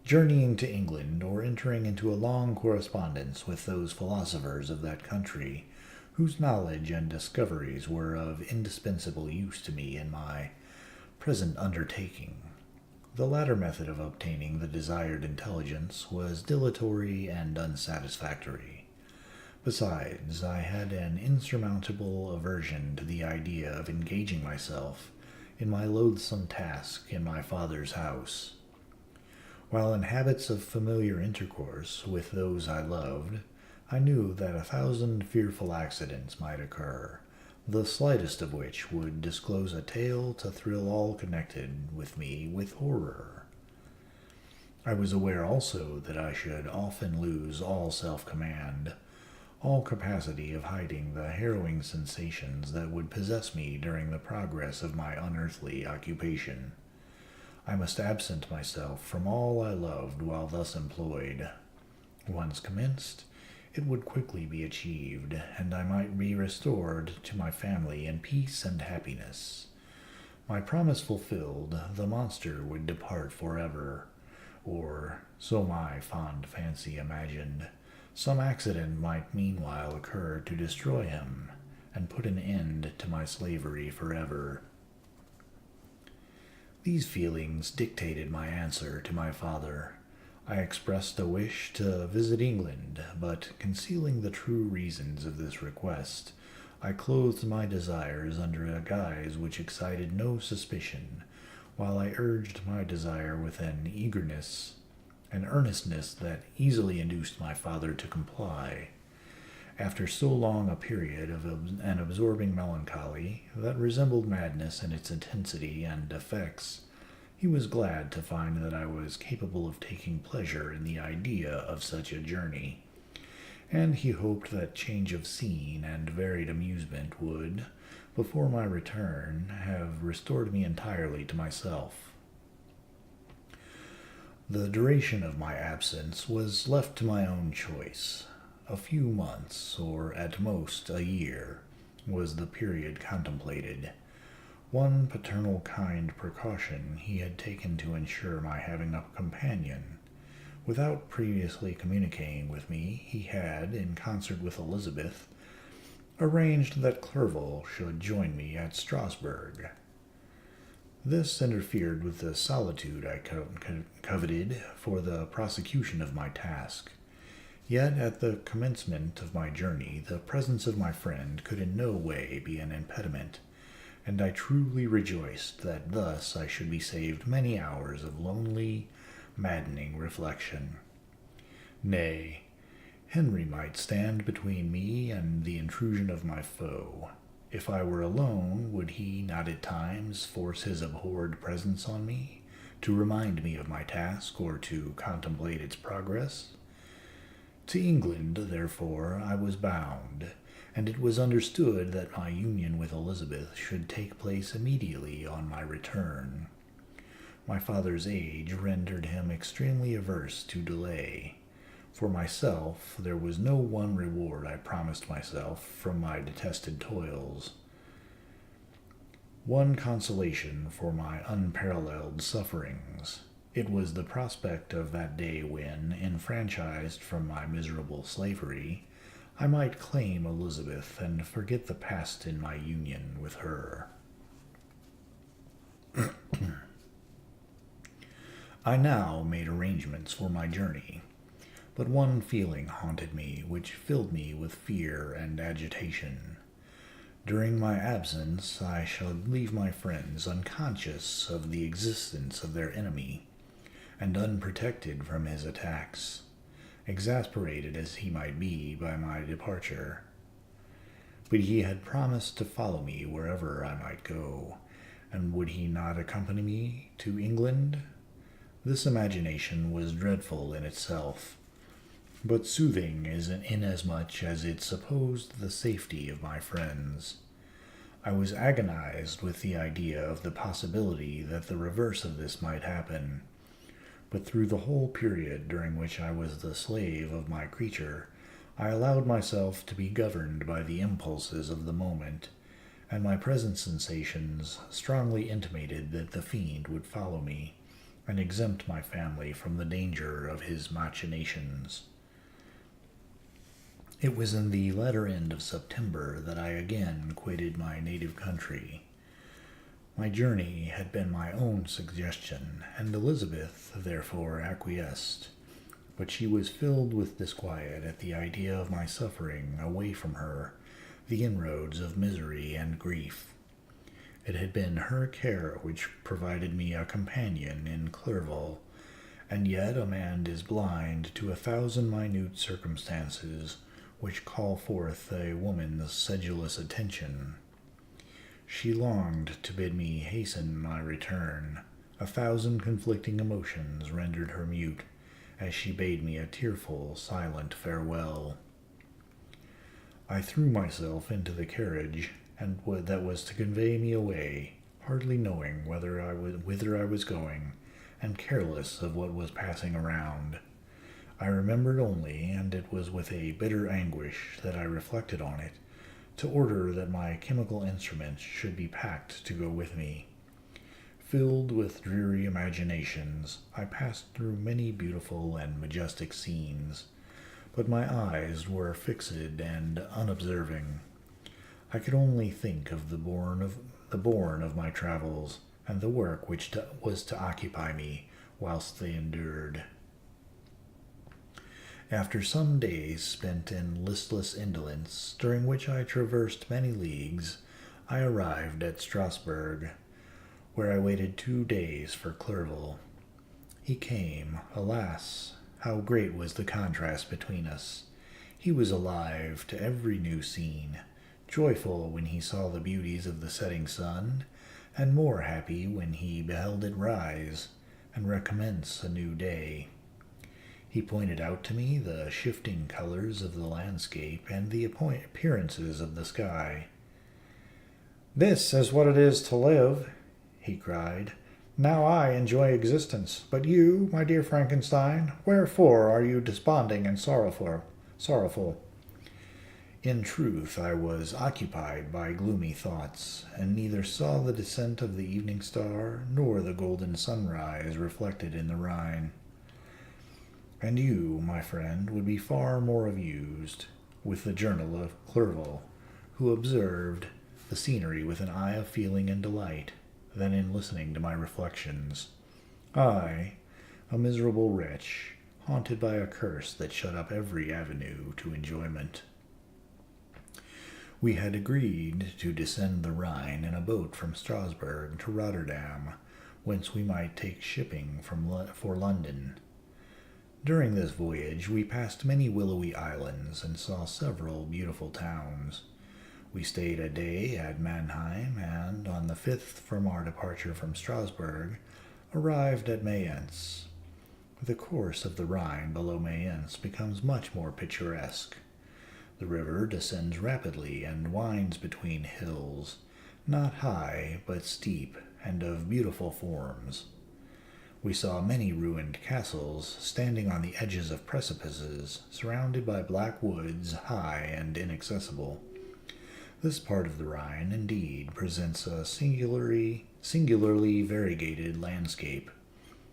journeying to England or entering into a long correspondence with those philosophers of that country whose knowledge and discoveries were of indispensable use to me in my present undertaking. The latter method of obtaining the desired intelligence was dilatory and unsatisfactory. Besides, I had an insurmountable aversion to the idea of engaging myself in my loathsome task in my father's house. While in habits of familiar intercourse with those I loved, I knew that 1,000 fearful accidents might occur, the slightest of which would disclose a tale to thrill all connected with me with horror. I was aware also that I should often lose all self-command, all capacity of hiding the harrowing sensations that would possess me during the progress of my unearthly occupation. I must absent myself from all I loved while thus employed. Once commenced, it would quickly be achieved, and I might be restored to my family in peace and happiness. My promise fulfilled, the monster would depart forever, or, so my fond fancy imagined, some accident might meanwhile occur to destroy him, and put an end to my slavery forever. These feelings dictated my answer to my father. I expressed a wish to visit England, but concealing the true reasons of this request, I clothed my desires under a guise which excited no suspicion, while I urged my desire with an earnestness that easily induced my father to comply. After so long a period of an absorbing melancholy that resembled madness in its intensity and effects, he was glad to find that I was capable of taking pleasure in the idea of such a journey, and he hoped that change of scene and varied amusement would, before my return, have restored me entirely to myself. The duration of my absence was left to my own choice. A few months, or at most a year, was the period contemplated. One paternal kind precaution he had taken to ensure my having a companion. Without previously communicating with me, he had, in concert with Elizabeth, arranged that Clerval should join me at Strasbourg. This interfered with the solitude I coveted for the prosecution of my task. Yet at the commencement of my journey, the presence of my friend could in no way be an impediment, and I truly rejoiced that thus I should be saved many hours of lonely, maddening reflection. Nay, Henry might stand between me and the intrusion of my foe. If I were alone, would he not at times force his abhorred presence on me, to remind me of my task or to contemplate its progress? To England, therefore, I was bound, and it was understood that my union with Elizabeth should take place immediately on my return. My father's age rendered him extremely averse to delay. For myself, there was no one reward I promised myself from my detested toils. One consolation for my unparalleled sufferings. It was the prospect of that day when, enfranchised from my miserable slavery, I might claim Elizabeth and forget the past in my union with her. I now made arrangements for my journey, but one feeling haunted me which filled me with fear and agitation. During my absence I shall leave my friends unconscious of the existence of their enemy, and unprotected from his attacks, exasperated as he might be by my departure. But he had promised to follow me wherever I might go, and would he not accompany me to England? This imagination was dreadful in itself, but soothing inasmuch as it supposed the safety of my friends. I was agonized with the idea of the possibility that the reverse of this might happen, but through the whole period during which I was the slave of my creature, I allowed myself to be governed by the impulses of the moment, and my present sensations strongly intimated that the fiend would follow me, and exempt my family from the danger of his machinations. It was in the latter end of September that I again quitted my native country. My journey had been my own suggestion, and Elizabeth therefore acquiesced, but she was filled with disquiet at the idea of my suffering away from her the inroads of misery and grief. It had been her care which provided me a companion in Clerval, and yet a man is blind to 1,000 minute circumstances which call forth a woman's sedulous attention. She longed to bid me hasten my return. 1,000 conflicting emotions rendered her mute, as she bade me a tearful, silent farewell. I threw myself into the carriage, and that was to convey me away, hardly knowing whither I was going, and careless of what was passing around. I remembered only, and it was with a bitter anguish that I reflected on it, to order that my chemical instruments should be packed to go with me. Filled with dreary imaginations, I passed through many beautiful and majestic scenes, but my eyes were fixed and unobserving. I could only think of the bourne of my travels, and the work which was to occupy me whilst they endured. After some days spent in listless indolence, during which I traversed many leagues, I arrived at Strasbourg, where I waited 2 days for Clerval. He came. Alas, how great was the contrast between us! He was alive to every new scene, joyful when he saw the beauties of the setting sun, and more happy when he beheld it rise and recommence a new day. He pointed out to me the shifting colors of the landscape and the appearances of the sky. "This is what it is to live," he cried. "Now I enjoy existence, but you, my dear Frankenstein, wherefore are you desponding and sorrowful?" In truth, I was occupied by gloomy thoughts, and neither saw the descent of the evening star nor the golden sunrise reflected in the Rhine. And you, my friend, would be far more amused with the journal of Clerval, who observed the scenery with an eye of feeling and delight, than in listening to my reflections. I, a miserable wretch, haunted by a curse that shut up every avenue to enjoyment. We had agreed to descend the Rhine in a boat from Strasbourg to Rotterdam, whence we might take shipping for London. During this voyage we passed many willowy islands and saw several beautiful towns. We stayed a day at Mannheim, and on the 5th from our departure from Strasbourg, arrived at Mayence. The course of the Rhine below Mayence becomes much more picturesque. The river descends rapidly and winds between hills, not high, but steep, and of beautiful forms. We saw many ruined castles, standing on the edges of precipices, surrounded by black woods, high and inaccessible. This part of the Rhine, indeed, presents a singularly variegated landscape.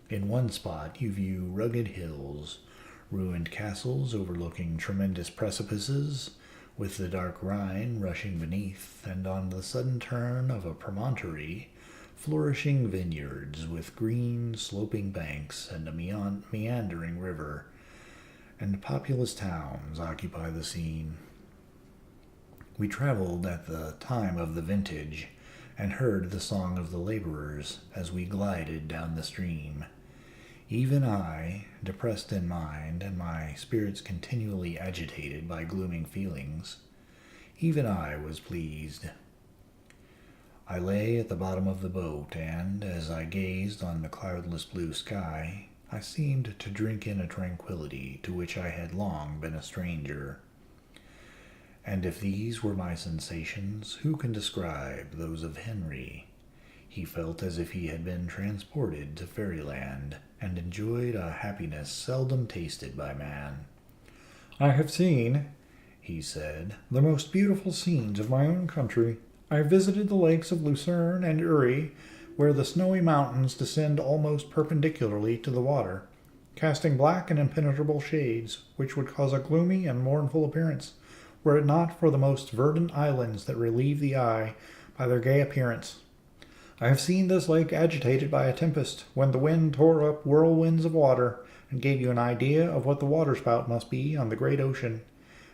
In one spot you view rugged hills, ruined castles overlooking tremendous precipices, with the dark Rhine rushing beneath, and on the sudden turn of a promontory, flourishing vineyards with green, sloping banks and a meandering river, and populous towns occupy the scene. We traveled at the time of the vintage, and heard the song of the laborers as we glided down the stream. Even I, depressed in mind, and my spirits continually agitated by glooming feelings, even I was pleased. I lay at the bottom of the boat, and, as I gazed on the cloudless blue sky, I seemed to drink in a tranquillity to which I had long been a stranger. And if these were my sensations, who can describe those of Henry? He felt as if he had been transported to fairyland, and enjoyed a happiness seldom tasted by man. "I have seen," he said, "the most beautiful scenes of my own country. I have visited the lakes of Lucerne and Uri, where the snowy mountains descend almost perpendicularly to the water, casting black and impenetrable shades, which would cause a gloomy and mournful appearance, were it not for the most verdant islands that relieve the eye by their gay appearance. I have seen this lake agitated by a tempest, when the wind tore up whirlwinds of water, and gave you an idea of what the waterspout must be on the great ocean,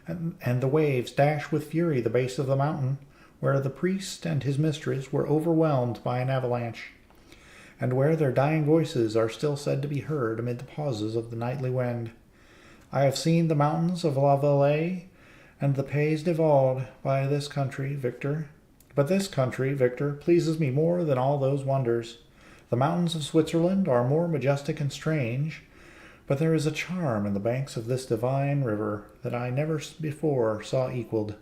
and the waves dash with fury the base of the mountain, where the priest and his mistress were overwhelmed by an avalanche, and where their dying voices are still said to be heard amid the pauses of the nightly wind. I have seen the mountains of La Valais and the Pays de Vaud by this country, Victor. But this country, Victor, pleases me more than all those wonders. The mountains of Switzerland are more majestic and strange, but there is a charm in the banks of this divine river that I never before saw equaled.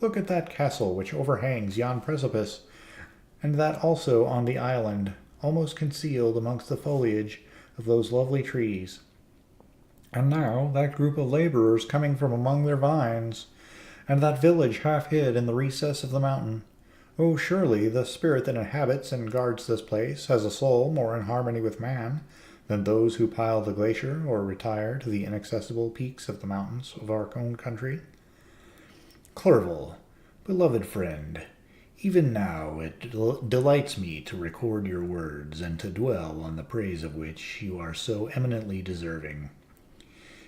Look at that castle which overhangs yon precipice, and that also on the island, almost concealed amongst the foliage of those lovely trees. And now that group of laborers coming from among their vines, and that village half hid in the recess of the mountain. Oh, surely the spirit that inhabits and guards this place has a soul more in harmony with man than those who pile the glacier or retire to the inaccessible peaks of the mountains of our own country. Clerval, beloved friend, even now it delights me to record your words and to dwell on the praise of which you are so eminently deserving.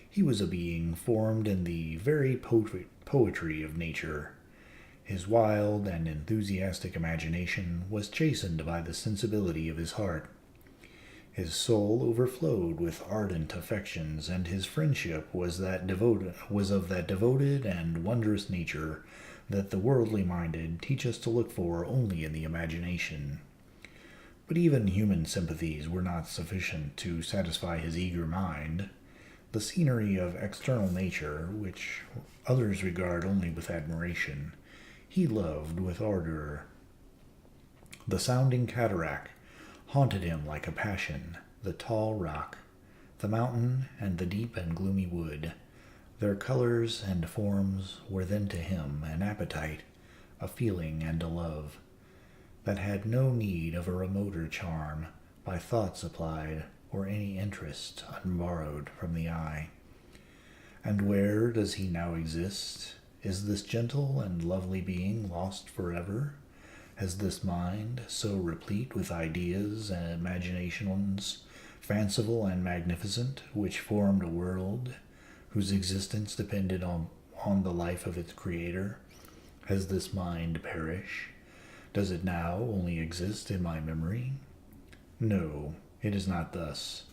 He was a being formed in the very poetry of nature. His wild and enthusiastic imagination was chastened by the sensibility of his heart. His soul overflowed with ardent affections, and his friendship was of that devoted and wondrous nature that the worldly minded teach us to look for only in the imagination. But even human sympathies were not sufficient to satisfy his eager mind. The scenery of external nature, which others regard only with admiration, he loved with ardor. The sounding cataract haunted him like a passion, the tall rock, the mountain, and the deep and gloomy wood. Their colors and forms were then to him an appetite, a feeling, and a love, that had no need of a remoter charm, by thought supplied, or any interest unborrowed from the eye. And where does he now exist? Is this gentle and lovely being lost forever? Has this mind, so replete with ideas and imaginations, fanciful and magnificent, which formed a world whose existence depended on the life of its creator, has this mind perished? Does it now only exist in my memory? No, it is not thus.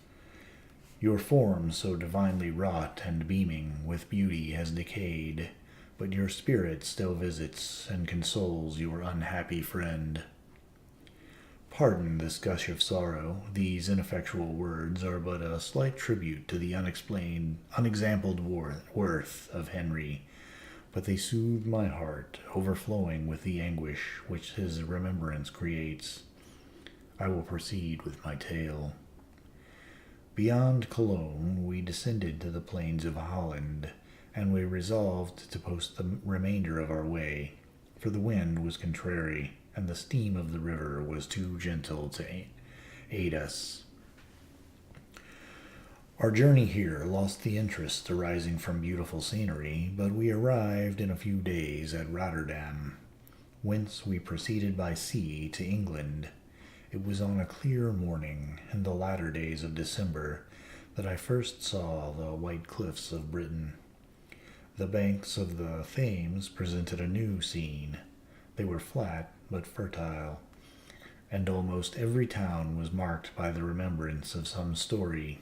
Your form, so divinely wrought and beaming with beauty, has decayed, but your spirit still visits and consoles your unhappy friend. Pardon this gush of sorrow. These ineffectual words are but a slight tribute to the unexampled worth of Henry, but they soothe my heart, overflowing with the anguish which his remembrance creates. I will proceed with my tale. Beyond Cologne, we descended to the plains of Holland, and we resolved to post the remainder of our way, for the wind was contrary, and the steam of the river was too gentle to aid us. Our journey here lost the interest arising from beautiful scenery, but we arrived in a few days at Rotterdam, whence we proceeded by sea to England. It was on a clear morning, in the latter days of December, that I first saw the white cliffs of Britain. The banks of the Thames presented a new scene. They were flat but fertile, and almost every town was marked by the remembrance of some story.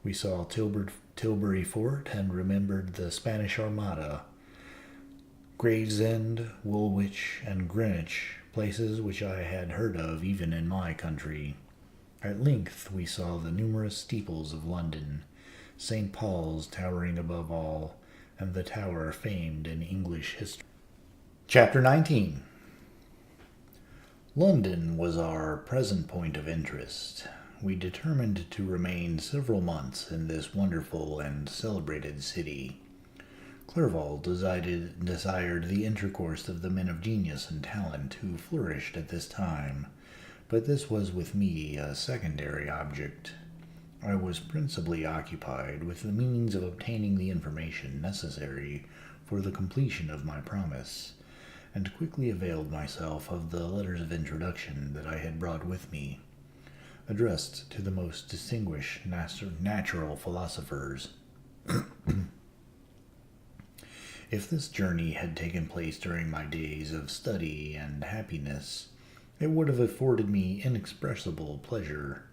We saw Tilbury Fort and remembered the Spanish Armada, Gravesend, Woolwich, and Greenwich, places which I had heard of even in my country. At length we saw the numerous steeples of London, St. Paul's towering above all, and the tower famed in English history. Chapter 19. London was our present point of interest. We determined to remain several months in this wonderful and celebrated city. Clerval desired the intercourse of the men of genius and talent who flourished at this time, but this was with me a secondary object. I was principally occupied with the means of obtaining the information necessary for the completion of my promise, and quickly availed myself of the letters of introduction that I had brought with me, addressed to the most distinguished natural philosophers. If this journey had taken place during my days of study and happiness, it would have afforded me inexpressible pleasure.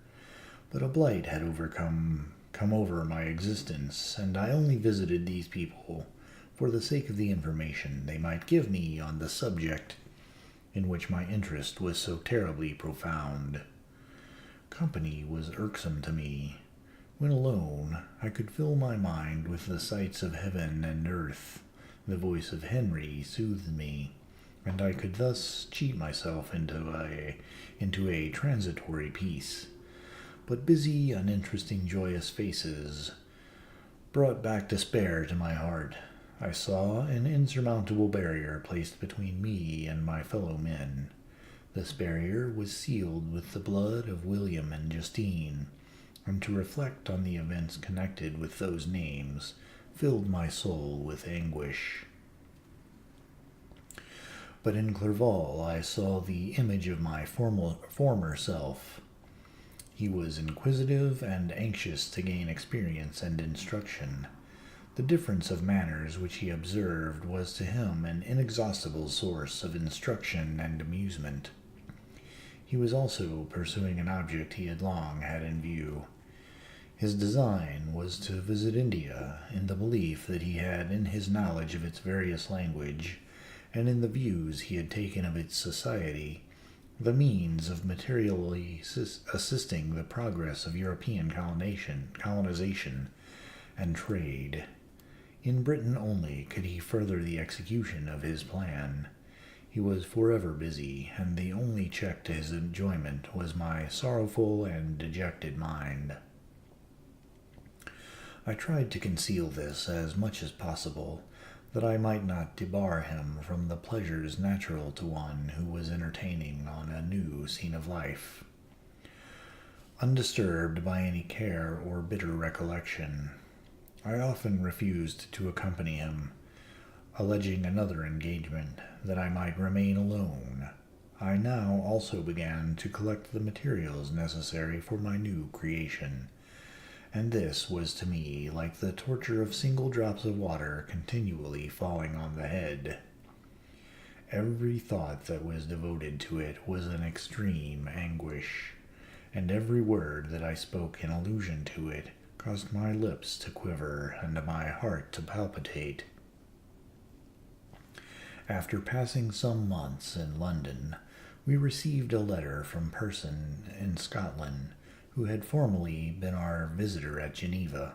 But a blight had come over my existence, and I only visited these people for the sake of the information they might give me on the subject in which my interest was so terribly profound. Company was irksome to me. When alone, I could fill my mind with the sights of heaven and earth. The voice of Henry soothed me, and I could thus cheat myself into a transitory peace. But busy, uninteresting, joyous faces brought back despair to my heart. I saw an insurmountable barrier placed between me and my fellow men. This barrier was sealed with the blood of William and Justine, and to reflect on the events connected with those names filled my soul with anguish. But in Clerval I saw the image of my former self. He was inquisitive and anxious to gain experience and instruction. The difference of manners which he observed was to him an inexhaustible source of instruction and amusement. He was also pursuing an object he had long had in view. His design was to visit India in the belief that he had, in his knowledge of its various language, and in the views he had taken of its society, the means of materially assisting the progress of European colonization, and trade. In Britain only could he further the execution of his plan. He was forever busy, and the only check to his enjoyment was my sorrowful and dejected mind. I tried to conceal this as much as possible, that I might not debar him from the pleasures natural to one who was entertaining on a new scene of life. Undisturbed by any care or bitter recollection, I often refused to accompany him, alleging another engagement, that I might remain alone. I now also began to collect the materials necessary for my new creation, and this was to me like the torture of single drops of water continually falling on the head. Every thought that was devoted to it was an extreme anguish, and every word that I spoke in allusion to it caused my lips to quiver and my heart to palpitate. After passing some months in London, we received a letter from a person in Scotland who had formerly been our visitor at Geneva.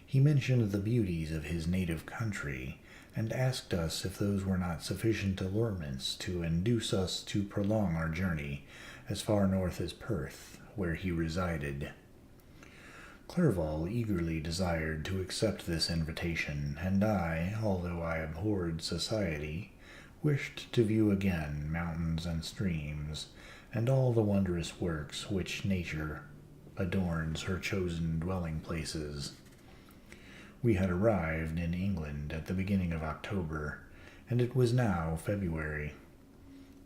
He mentioned the beauties of his native country, and asked us if those were not sufficient allurements to induce us to prolong our journey as far north as Perth, where he resided. Clerval eagerly desired to accept this invitation, and I, although I abhorred society, wished to view again mountains and streams, and all the wondrous works which nature adorns her chosen dwelling places. We had arrived in England at the beginning of October, and it was now February.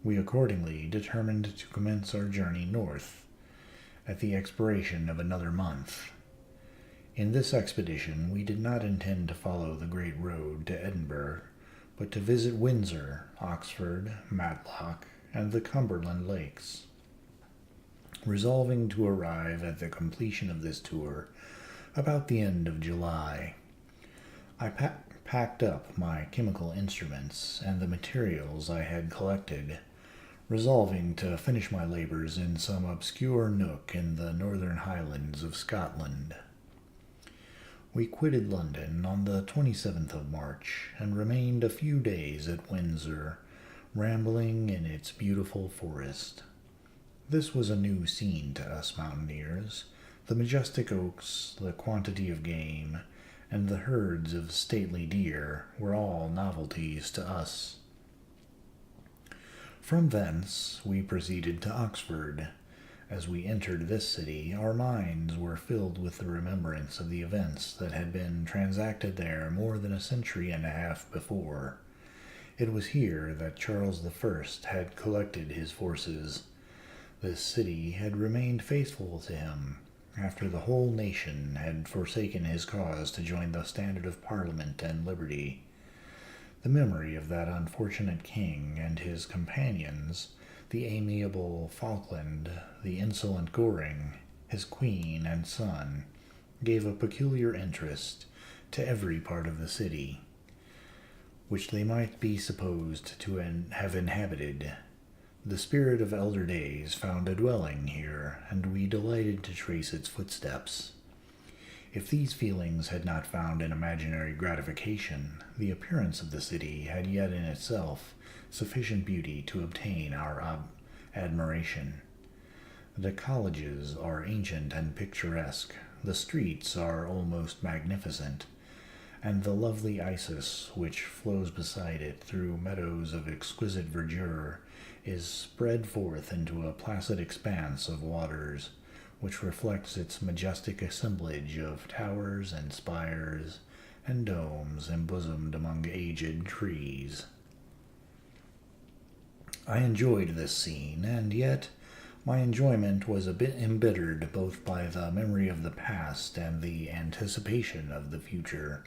We accordingly determined to commence our journey north at the expiration of another month. In this expedition we did not intend to follow the great road to Edinburgh, but to visit Windsor, Oxford, Matlock, and the Cumberland Lakes. Resolving to arrive at the completion of this tour about the end of July, I packed up my chemical instruments and the materials I had collected, resolving to finish my labors in some obscure nook in the northern highlands of Scotland. We quitted London on the 27th of March and remained a few days at Windsor, rambling in its beautiful forest. This was a new scene to us mountaineers. The majestic oaks, the quantity of game, and the herds of stately deer were all novelties to us. From thence we proceeded to Oxford. As we entered this city, our minds were filled with the remembrance of the events that had been transacted there more than a century and a half before. It was here that Charles I had collected his forces. This city had remained faithful to him, after the whole nation had forsaken his cause to join the standard of Parliament and liberty. The memory of that unfortunate king and his companions, the amiable Falkland, the insolent Goring, his queen and son, gave a peculiar interest to every part of the city, which they might be supposed to have inhabited. The spirit of elder days found a dwelling here, and we delighted to trace its footsteps. If these feelings had not found an imaginary gratification, the appearance of the city had yet in itself sufficient beauty to obtain our admiration. The colleges are ancient and picturesque, the streets are almost magnificent, and the lovely Isis, which flows beside it through meadows of exquisite verdure, is spread forth into a placid expanse of waters, which reflects its majestic assemblage of towers and spires and domes embosomed among aged trees. I enjoyed this scene, and yet my enjoyment was a bit embittered both by the memory of the past and the anticipation of the future.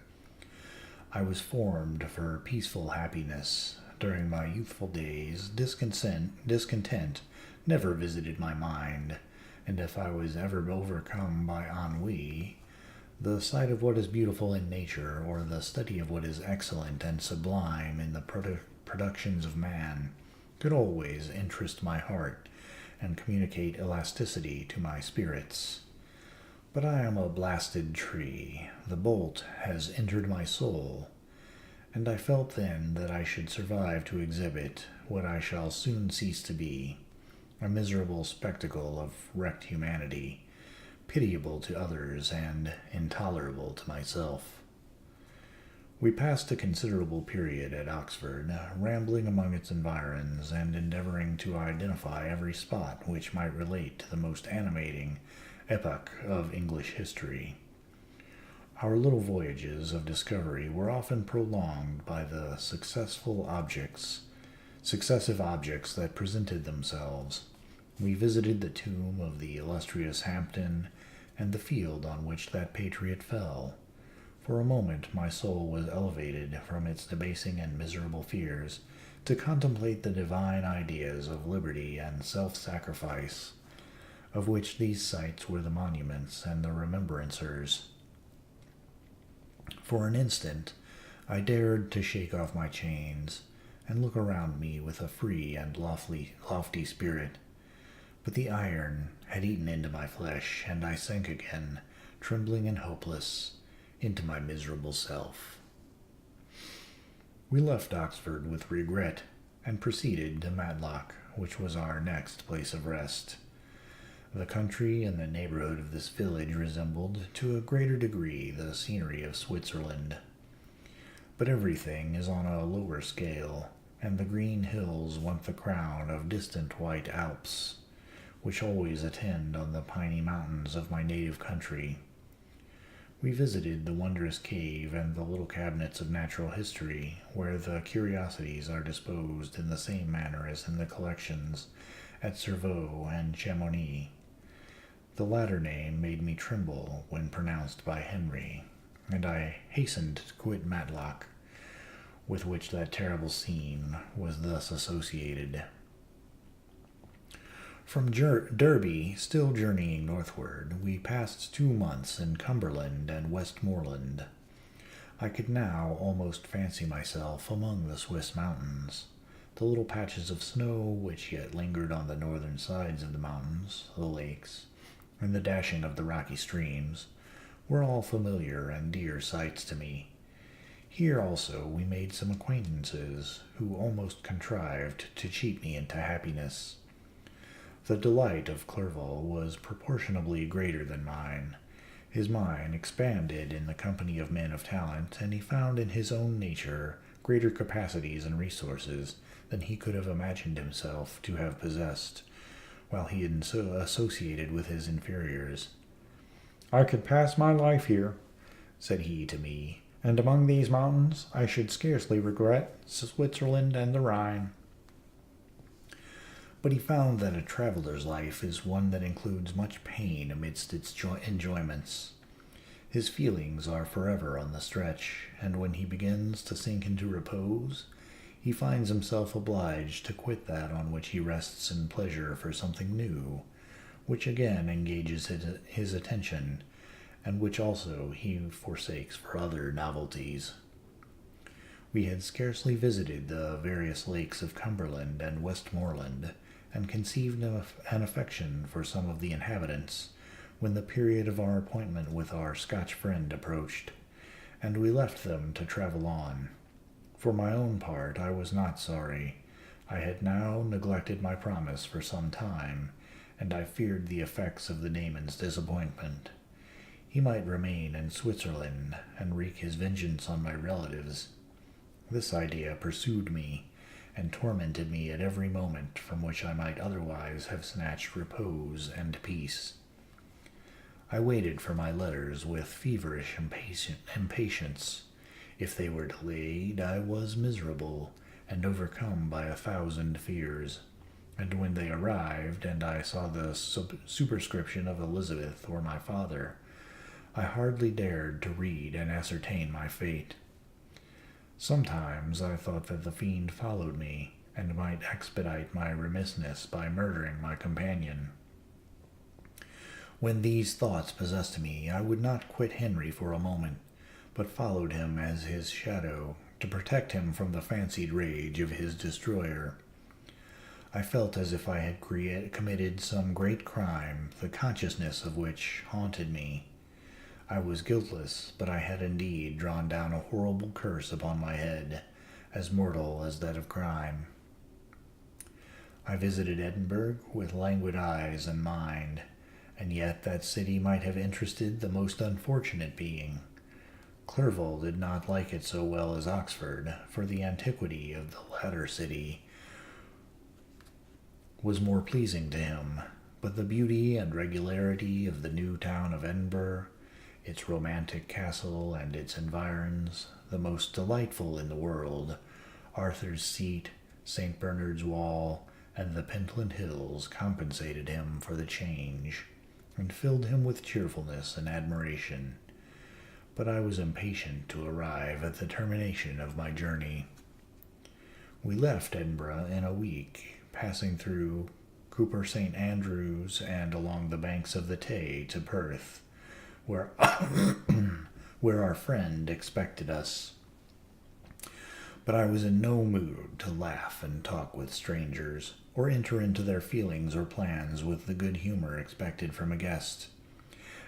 I was formed for peaceful happiness. During my youthful days, discontent never visited my mind, and if I was ever overcome by ennui, the sight of what is beautiful in nature, or the study of what is excellent and sublime in the productions of man, could always interest my heart and communicate elasticity to my spirits. But I am a blasted tree. The bolt has entered my soul, and I felt then that I should survive to exhibit what I shall soon cease to be, a miserable spectacle of wrecked humanity, pitiable to others and intolerable to myself. We passed a considerable period at Oxford, rambling among its environs and endeavoring to identify every spot which might relate to the most animating epoch of English history. Our little voyages of discovery were often prolonged by the successive objects that presented themselves. We visited the tomb of the illustrious Hampden and the field on which that patriot fell. For a moment my soul was elevated from its debasing and miserable fears to contemplate the divine ideas of liberty and self-sacrifice, of which these sights were the monuments and the remembrancers. For an instant I dared to shake off my chains and look around me with a free and lofty spirit. But the iron had eaten into my flesh, and I sank again, trembling and hopeless, into my miserable self. We left Oxford with regret, and proceeded to Matlock, which was our next place of rest. The country and the neighborhood of this village resembled, to a greater degree, the scenery of Switzerland. But everything is on a lower scale, and the green hills want the crown of distant white Alps, which always attend on the piny mountains of my native country. We visited the wondrous cave and the little cabinets of natural history, where the curiosities are disposed in the same manner as in the collections at Cerveau and Chamonix. The latter name made me tremble when pronounced by Henry, and I hastened to quit Matlock, with which that terrible scene was thus associated. From Derby, still journeying northward, we passed 2 months in Cumberland and Westmoreland. I could now almost fancy myself among the Swiss mountains. The little patches of snow which yet lingered on the northern sides of the mountains, the lakes, and the dashing of the rocky streams, were all familiar and dear sights to me. Here also we made some acquaintances who almost contrived to cheat me into happiness. The delight of Clerval was proportionably greater than mine. His mind expanded in the company of men of talent, and he found in his own nature greater capacities and resources than he could have imagined himself to have possessed, while he had so associated with his inferiors. "I could pass my life here," said he to me, "and among these mountains I should scarcely regret Switzerland and the Rhine." But he found that a traveler's life is one that includes much pain amidst its enjoyments. His feelings are forever on the stretch, and when he begins to sink into repose, he finds himself obliged to quit that on which he rests in pleasure for something new, which again engages his attention, and which also he forsakes for other novelties. We had scarcely visited the various lakes of Cumberland and Westmoreland, and conceived an affection for some of the inhabitants, when the period of our appointment with our Scotch friend approached, and we left them to travel on. For my own part, I was not sorry. I had now neglected my promise for some time, and I feared the effects of the Daemon's disappointment. He might remain in Switzerland and wreak his vengeance on my relatives. This idea pursued me, and tormented me at every moment from which I might otherwise have snatched repose and peace. I waited for my letters with feverish impatience. If they were delayed, I was miserable, and overcome by 1,000 fears. And when they arrived, and I saw the superscription of Elizabeth or my father, I hardly dared to read and ascertain my fate. Sometimes I thought that the fiend followed me, and might expedite my remissness by murdering my companion. When these thoughts possessed me, I would not quit Henry for a moment, but followed him as his shadow, to protect him from the fancied rage of his destroyer. I felt as if I had committed some great crime, the consciousness of which haunted me. I was guiltless, but I had indeed drawn down a horrible curse upon my head, as mortal as that of crime. I visited Edinburgh with languid eyes and mind, and yet that city might have interested the most unfortunate being. Clerval did not like it so well as Oxford, for the antiquity of the latter city was more pleasing to him, but the beauty and regularity of the new town of Edinburgh, its romantic castle and its environs, the most delightful in the world, Arthur's Seat, St. Bernard's Wall, and the Pentland Hills compensated him for the change, and filled him with cheerfulness and admiration. But I was impatient to arrive at the termination of my journey. We left Edinburgh in a week, passing through Cooper St. Andrews and along the banks of the Tay to Perth, where, where our friend expected us. But I was in no mood to laugh and talk with strangers, or enter into their feelings or plans with the good humor expected from a guest,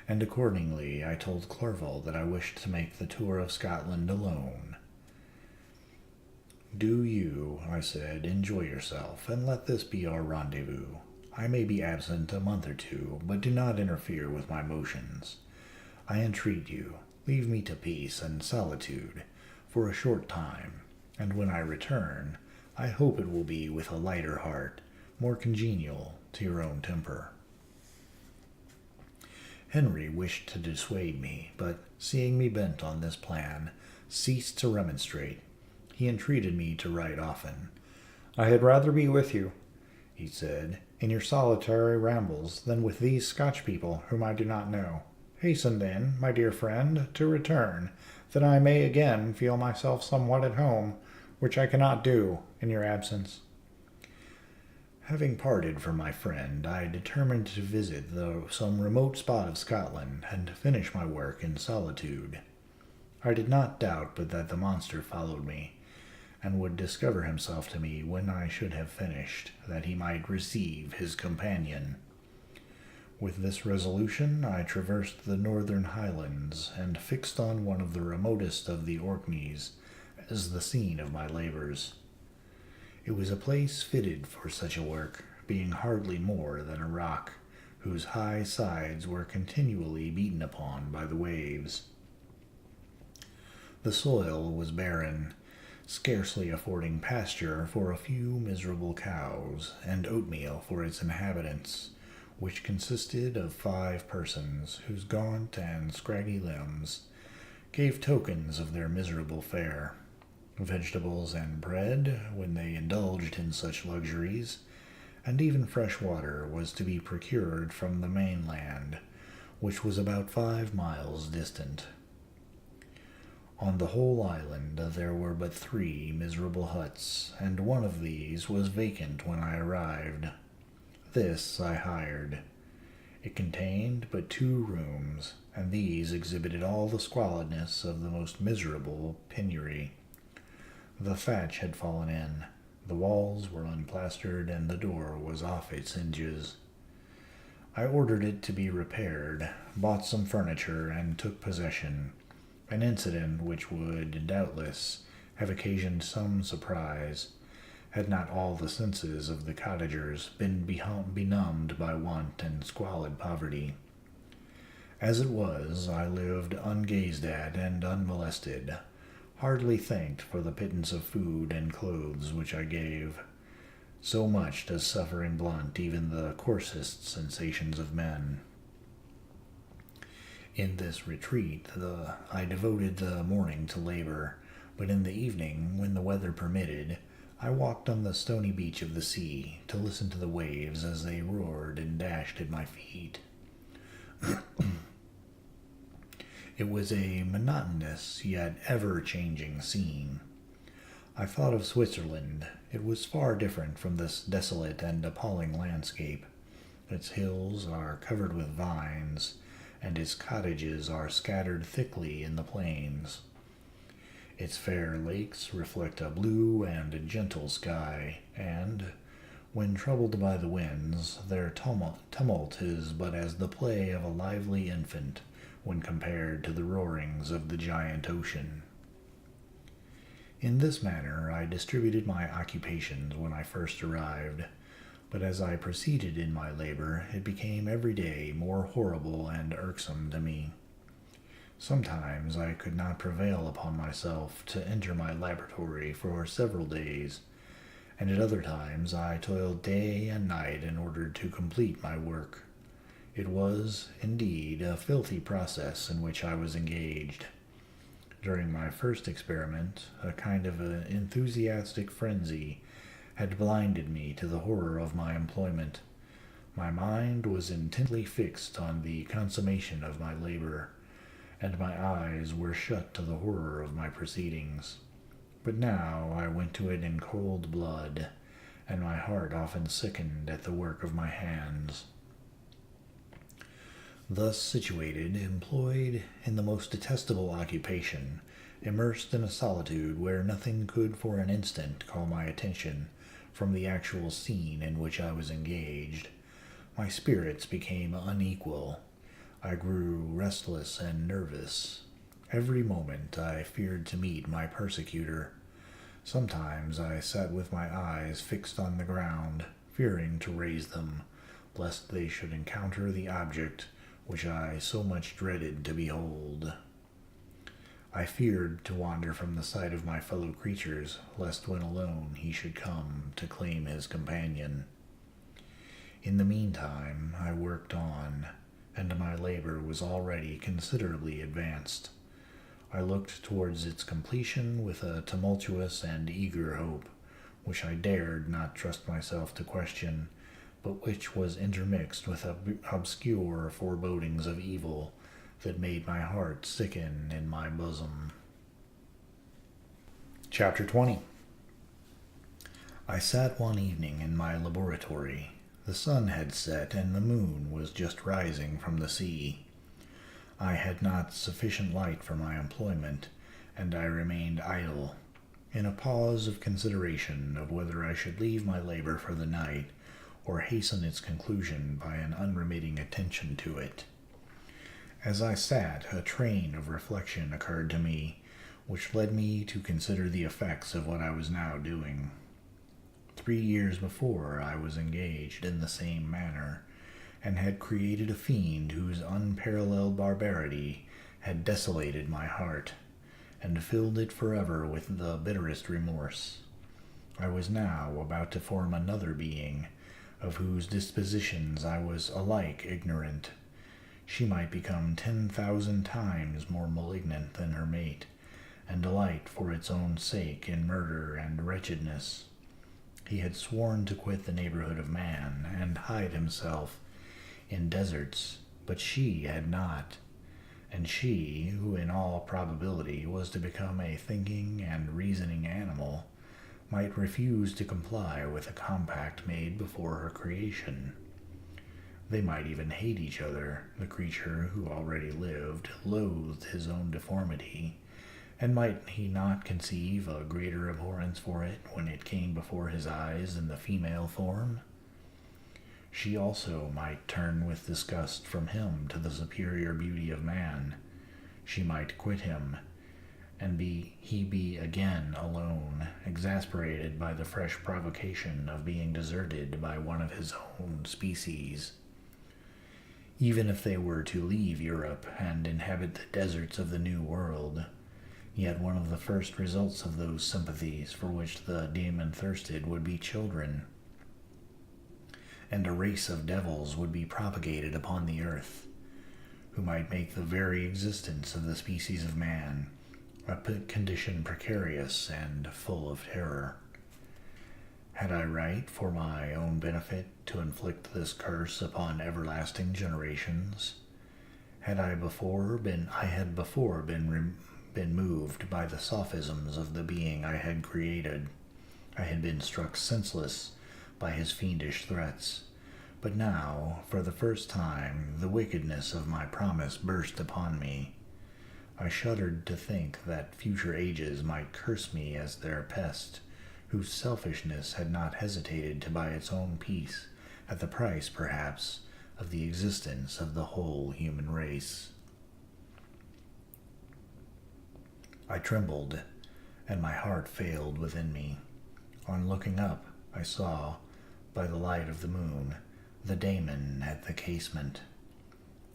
and accordingly I told Clerval that I wished to make the tour of Scotland alone. "Do you," I said, "enjoy yourself, and let this be our rendezvous. I may be absent a month or two, but do not interfere with my motions. I entreat you, leave me to peace and solitude for a short time, and when I return, I hope it will be with a lighter heart, more congenial to your own temper." Henry wished to dissuade me, but, seeing me bent on this plan, ceased to remonstrate. He entreated me to write often. "I had rather be with you," he said, "in your solitary rambles than with these Scotch people whom I do not know. Hasten, then, my dear friend, to return, that I may again feel myself somewhat at home, which I cannot do in your absence." Having parted from my friend, I determined to visit some remote spot of Scotland and to finish my work in solitude. I did not doubt but that the monster followed me, and would discover himself to me when I should have finished, that he might receive his companion. With this resolution, I traversed the northern highlands, and fixed on one of the remotest of the Orkneys as the scene of my labors. It was a place fitted for such a work, being hardly more than a rock, whose high sides were continually beaten upon by the waves. The soil was barren, scarcely affording pasture for a few miserable cows, and oatmeal for its inhabitants, which consisted of 5 persons, whose gaunt and scraggy limbs gave tokens of their miserable fare. Vegetables and bread, when they indulged in such luxuries, and even fresh water was to be procured from the mainland, which was about 5 miles distant. On the whole island there were but 3 miserable huts, and one of these was vacant when I arrived. This I hired. It contained but 2 rooms, and these exhibited all the squalidness of the most miserable penury. The thatch had fallen in, the walls were unplastered, and the door was off its hinges. I ordered it to be repaired, bought some furniture, and took possession, an incident which would, doubtless, have occasioned some surprise, had not all the senses of the cottagers been benumbed by want and squalid poverty. As it was, I lived ungazed at and unmolested, hardly thanked for the pittance of food and clothes which I gave. So much does suffering blunt even the coarsest sensations of men. In this retreat I devoted the morning to labor, but in the evening, when the weather permitted, I walked on the stony beach of the sea to listen to the waves as they roared and dashed at my feet. It was a monotonous yet ever-changing scene. I thought of Switzerland. It was far different from this desolate and appalling landscape. Its hills are covered with vines, and its cottages are scattered thickly in the plains. Its fair lakes reflect a blue and gentle sky, and, when troubled by the winds, their tumult is but as the play of a lively infant when compared to the roarings of the giant ocean. In this manner I distributed my occupations when I first arrived, but as I proceeded in my labor, it became every day more horrible and irksome to me. Sometimes I could not prevail upon myself to enter my laboratory for several days, and at other times I toiled day and night in order to complete my work. It was, indeed, a filthy process in which I was engaged. During my first experiment, a kind of an enthusiastic frenzy had blinded me to the horror of my employment. My mind was intently fixed on the consummation of my labor, and my eyes were shut to the horror of my proceedings. But now I went to it in cold blood, and my heart often sickened at the work of my hands. Thus situated, employed in the most detestable occupation, immersed in a solitude where nothing could for an instant call my attention from the actual scene in which I was engaged, my spirits became unequal. I grew restless and nervous. Every moment I feared to meet my persecutor. Sometimes I sat with my eyes fixed on the ground, fearing to raise them, lest they should encounter the object which I so much dreaded to behold. I feared to wander from the sight of my fellow creatures, lest when alone he should come to claim his companion. In the meantime I worked on, and my labor was already considerably advanced. I looked towards its completion with a tumultuous and eager hope, which I dared not trust myself to question, but which was intermixed with obscure forebodings of evil that made my heart sicken in my bosom. Chapter 20. I sat one evening in my laboratory. The sun had set, and the moon was just rising from the sea. I had not sufficient light for my employment, and I remained idle, in a pause of consideration of whether I should leave my labor for the night, or hasten its conclusion by an unremitting attention to it. As I sat, a train of reflection occurred to me, which led me to consider the effects of what I was now doing. 3 years before, I was engaged in the same manner, and had created a fiend whose unparalleled barbarity had desolated my heart, and filled it forever with the bitterest remorse. I was now about to form another being, of whose dispositions I was alike ignorant. She might become 10,000 times more malignant than her mate, and delight for its own sake in murder and wretchedness. He had sworn to quit the neighborhood of man, and hide himself in deserts, but she had not, and she, who in all probability was to become a thinking and reasoning animal, might refuse to comply with a compact made before her creation. They might even hate each other. The creature who already lived loathed his own deformity, and might he not conceive a greater abhorrence for it when it came before his eyes in the female form? She also might turn with disgust from him to the superior beauty of man. She might quit him, and he be again alone, exasperated by the fresh provocation of being deserted by one of his own species. Even if they were to leave Europe and inhabit the deserts of the New World, yet one of the first results of those sympathies for which the demon thirsted would be children, and a race of devils would be propagated upon the earth, who might make the very existence of the species of man a condition precarious and full of terror. Had I right, for my own benefit, to inflict this curse upon everlasting generations? I had before been been moved by the sophisms of the being I had created. I had been struck senseless by his fiendish threats. But now, for the first time, the wickedness of my promise burst upon me. I shuddered to think that future ages might curse me as their pest, whose selfishness had not hesitated to buy its own peace, at the price, perhaps, of the existence of the whole human race. I trembled, and my heart failed within me. On looking up, I saw, by the light of the moon, the daemon at the casement.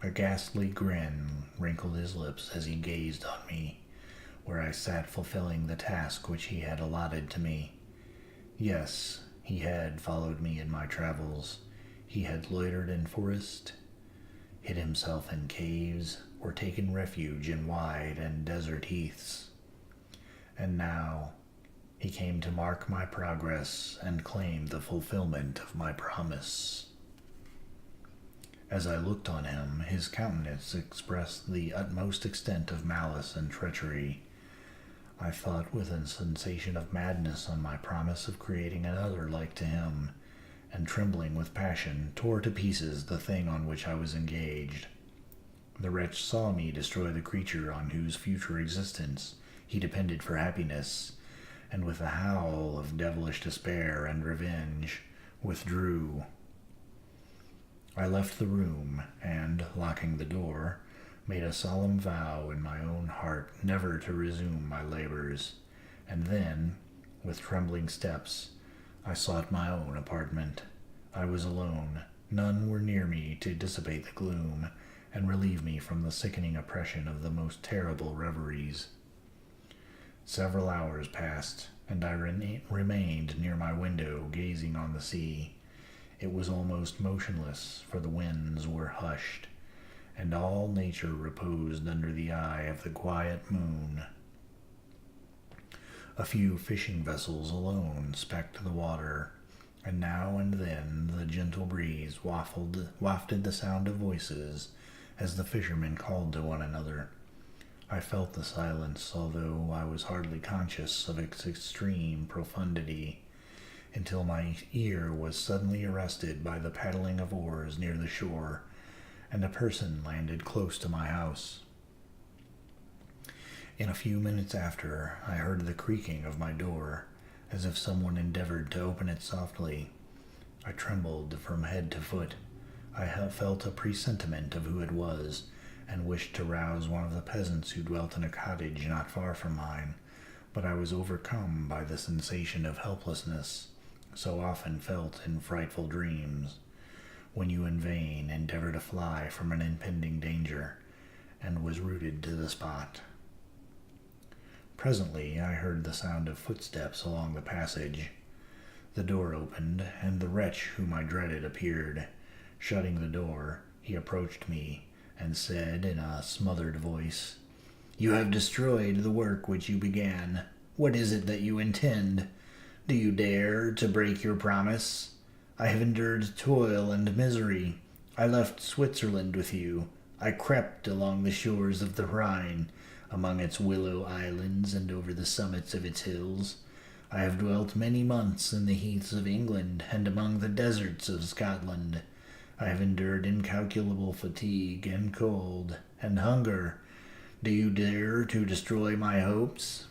A ghastly grin wrinkled his lips as he gazed on me, where I sat fulfilling the task which he had allotted to me. Yes, he had followed me in my travels. He had loitered in forest, hid himself in caves, or taken refuge in wide and desert heaths. And now he came to mark my progress and claim the fulfillment of my promise. As I looked on him, his countenance expressed the utmost extent of malice and treachery. I thought with a sensation of madness on my promise of creating another like to him, and trembling with passion, tore to pieces the thing on which I was engaged. The wretch saw me destroy the creature on whose future existence he depended for happiness, and with a howl of devilish despair and revenge, withdrew. I left the room, and, locking the door, made a solemn vow in my own heart never to resume my labors, and then, with trembling steps, I sought my own apartment. I was alone. None were near me to dissipate the gloom and relieve me from the sickening oppression of the most terrible reveries. Several hours passed, and I remained near my window gazing on the sea. It was almost motionless, for the winds were hushed, and all nature reposed under the eye of the quiet moon. A few fishing vessels alone specked the water, and now and then the gentle breeze wafted the sound of voices as the fishermen called to one another. I felt the silence, although I was hardly conscious of its extreme profundity, until my ear was suddenly arrested by the paddling of oars near the shore, and a person landed close to my house. In a few minutes after, I heard the creaking of my door, as if someone endeavored to open it softly. I trembled from head to foot. I felt a presentiment of who it was, and wished to rouse one of the peasants who dwelt in a cottage not far from mine, but I was overcome by the sensation of helplessness, so often felt in frightful dreams, when you in vain endeavor to fly from an impending danger, and was rooted to the spot. Presently I heard the sound of footsteps along the passage. The door opened, and the wretch whom I dreaded appeared. Shutting the door, he approached me, and said in a smothered voice, "You have destroyed the work which you began. What is it that you intend? Do you dare to break your promise? I have endured toil and misery. I left Switzerland with you. I crept along the shores of the Rhine, among its willow islands and over the summits of its hills. I have dwelt many months in the heaths of England and among the deserts of Scotland. I have endured incalculable fatigue and cold and hunger. Do you dare to destroy my hopes?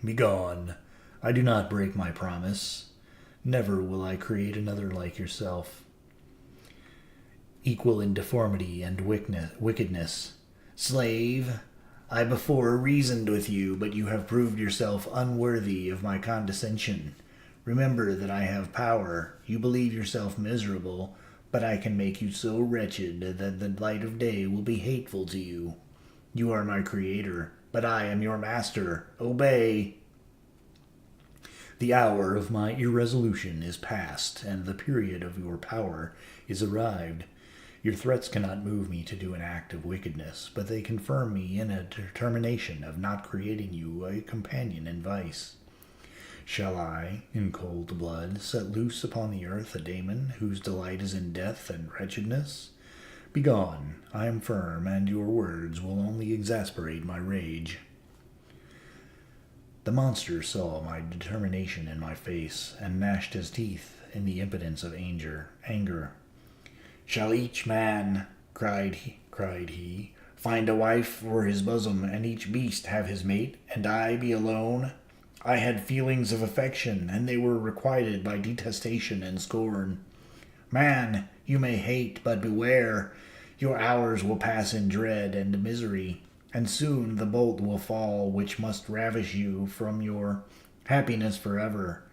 Begone. I do not break my promise. Never will I create another like yourself, equal in deformity and wickedness. Slave, I before reasoned with you, but you have proved yourself unworthy of my condescension. Remember that I have power. You believe yourself miserable, but I can make you so wretched that the light of day will be hateful to you. You are my creator, but I am your master. Obey. The hour of my irresolution is past, and the period of your power is arrived. Your threats cannot move me to do an act of wickedness, but they confirm me in a determination of not creating you a companion in vice. Shall I, in cold blood, set loose upon the earth a daemon whose delight is in death and wretchedness? Begone, I am firm, and your words will only exasperate my rage. The monster saw my determination in my face, and gnashed his teeth in the impotence of anger. Shall each man, cried he, find a wife for his bosom, and each beast have his mate, and I be alone? I had feelings of affection, and they were requited by detestation and scorn. Man, you may hate, but beware. Your hours will pass in dread and misery, and soon the bolt will fall which must ravish you from your happiness forever.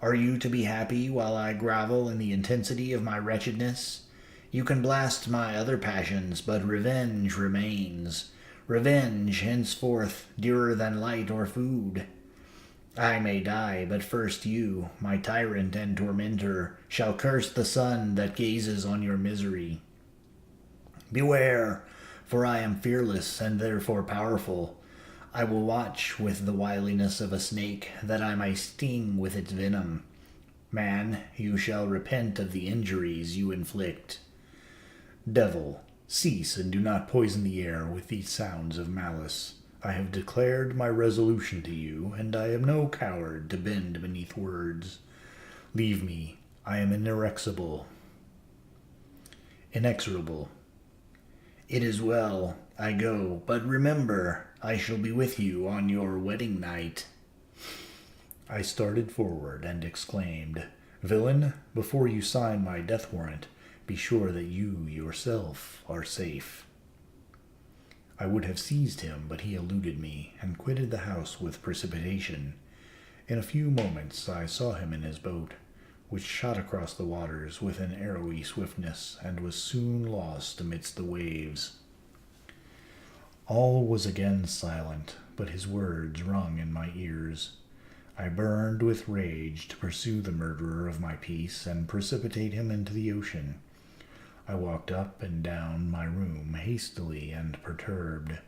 Are you to be happy while I grovel in the intensity of my wretchedness? You can blast my other passions, but revenge remains. Revenge, henceforth, dearer than light or food. I may die, but first you, my tyrant and tormentor, shall curse the sun that gazes on your misery. Beware, for I am fearless and therefore powerful. I will watch with the wiliness of a snake, that I may sting with its venom. Man, you shall repent of the injuries you inflict. Devil, cease and do not poison the air with these sounds of malice. I have declared my resolution to you, and I am no coward to bend beneath words. Leave me, I am inexorable. It is well, I go, but remember, I shall be with you on your wedding night. I started forward and exclaimed, Villain, before you sign my death warrant, be sure that you yourself are safe. I would have seized him, but he eluded me, and quitted the house with precipitation. In a few moments I saw him in his boat, which shot across the waters with an arrowy swiftness, and was soon lost amidst the waves. All was again silent, but his words rung in my ears. I burned with rage to pursue the murderer of my peace, and precipitate him into the ocean. I walked up and down my room hastily and perturbed,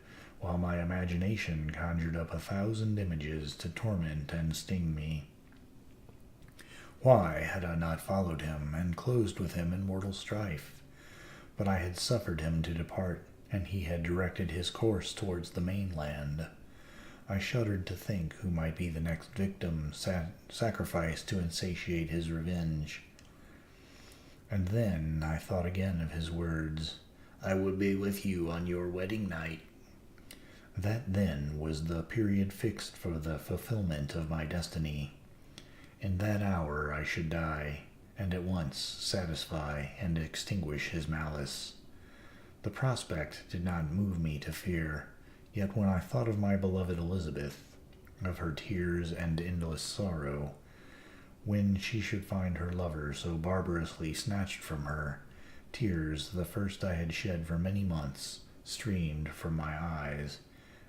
while my imagination conjured up 1,000 images to torment and sting me. Why had I not followed him and closed with him in mortal strife? But I had suffered him to depart, and he had directed his course towards the mainland. I shuddered to think who might be the next victim sacrificed to insatiate his revenge. And then I thought again of his words, I will be with you on your wedding night. That then was the period fixed for the fulfillment of my destiny. In that hour I should die, and at once satisfy and extinguish his malice. The prospect did not move me to fear, yet when I thought of my beloved Elizabeth, of her tears and endless sorrow, when she should find her lover so barbarously snatched from her, tears, the first I had shed for many months, streamed from my eyes,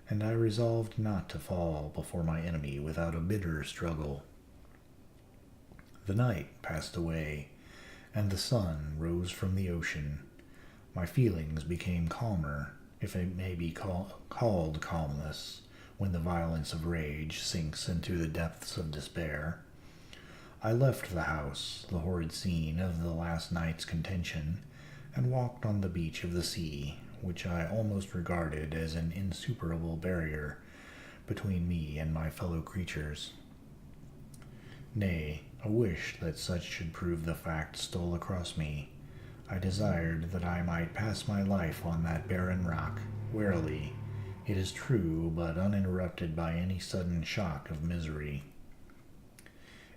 and I resolved not to fall before my enemy without a bitter struggle. The night passed away, and the sun rose from the ocean. My feelings became calmer, if it may be called calmness, when the violence of rage sinks into the depths of despair. I left the house, the horrid scene of the last night's contention, and walked on the beach of the sea, which I almost regarded as an insuperable barrier between me and my fellow creatures. Nay, a wish that such should prove the fact stole across me. I desired that I might pass my life on that barren rock, warily, it is true, but uninterrupted by any sudden shock of misery.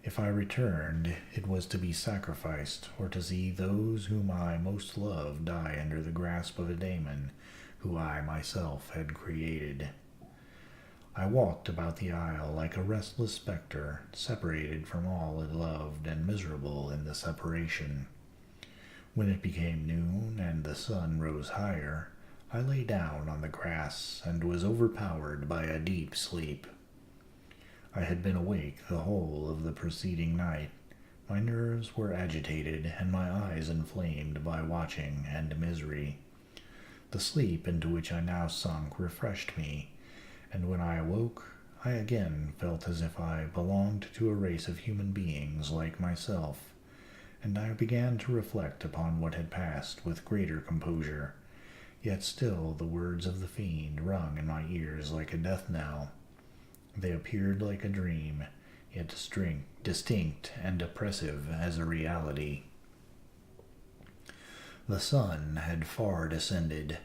If I returned, it was to be sacrificed, or to see those whom I most loved die under the grasp of a daemon who I myself had created. I walked about the isle like a restless spectre, separated from all it loved and miserable in the separation. When it became noon and the sun rose higher, I lay down on the grass and was overpowered by a deep sleep. I had been awake the whole of the preceding night. My nerves were agitated, and my eyes inflamed by watching and misery. The sleep into which I now sunk refreshed me, and when I awoke, I again felt as if I belonged to a race of human beings like myself, and I began to reflect upon what had passed with greater composure. Yet still the words of the fiend rung in my ears like a death knell. They appeared like a dream, yet distinct and oppressive as a reality. The sun had far descended,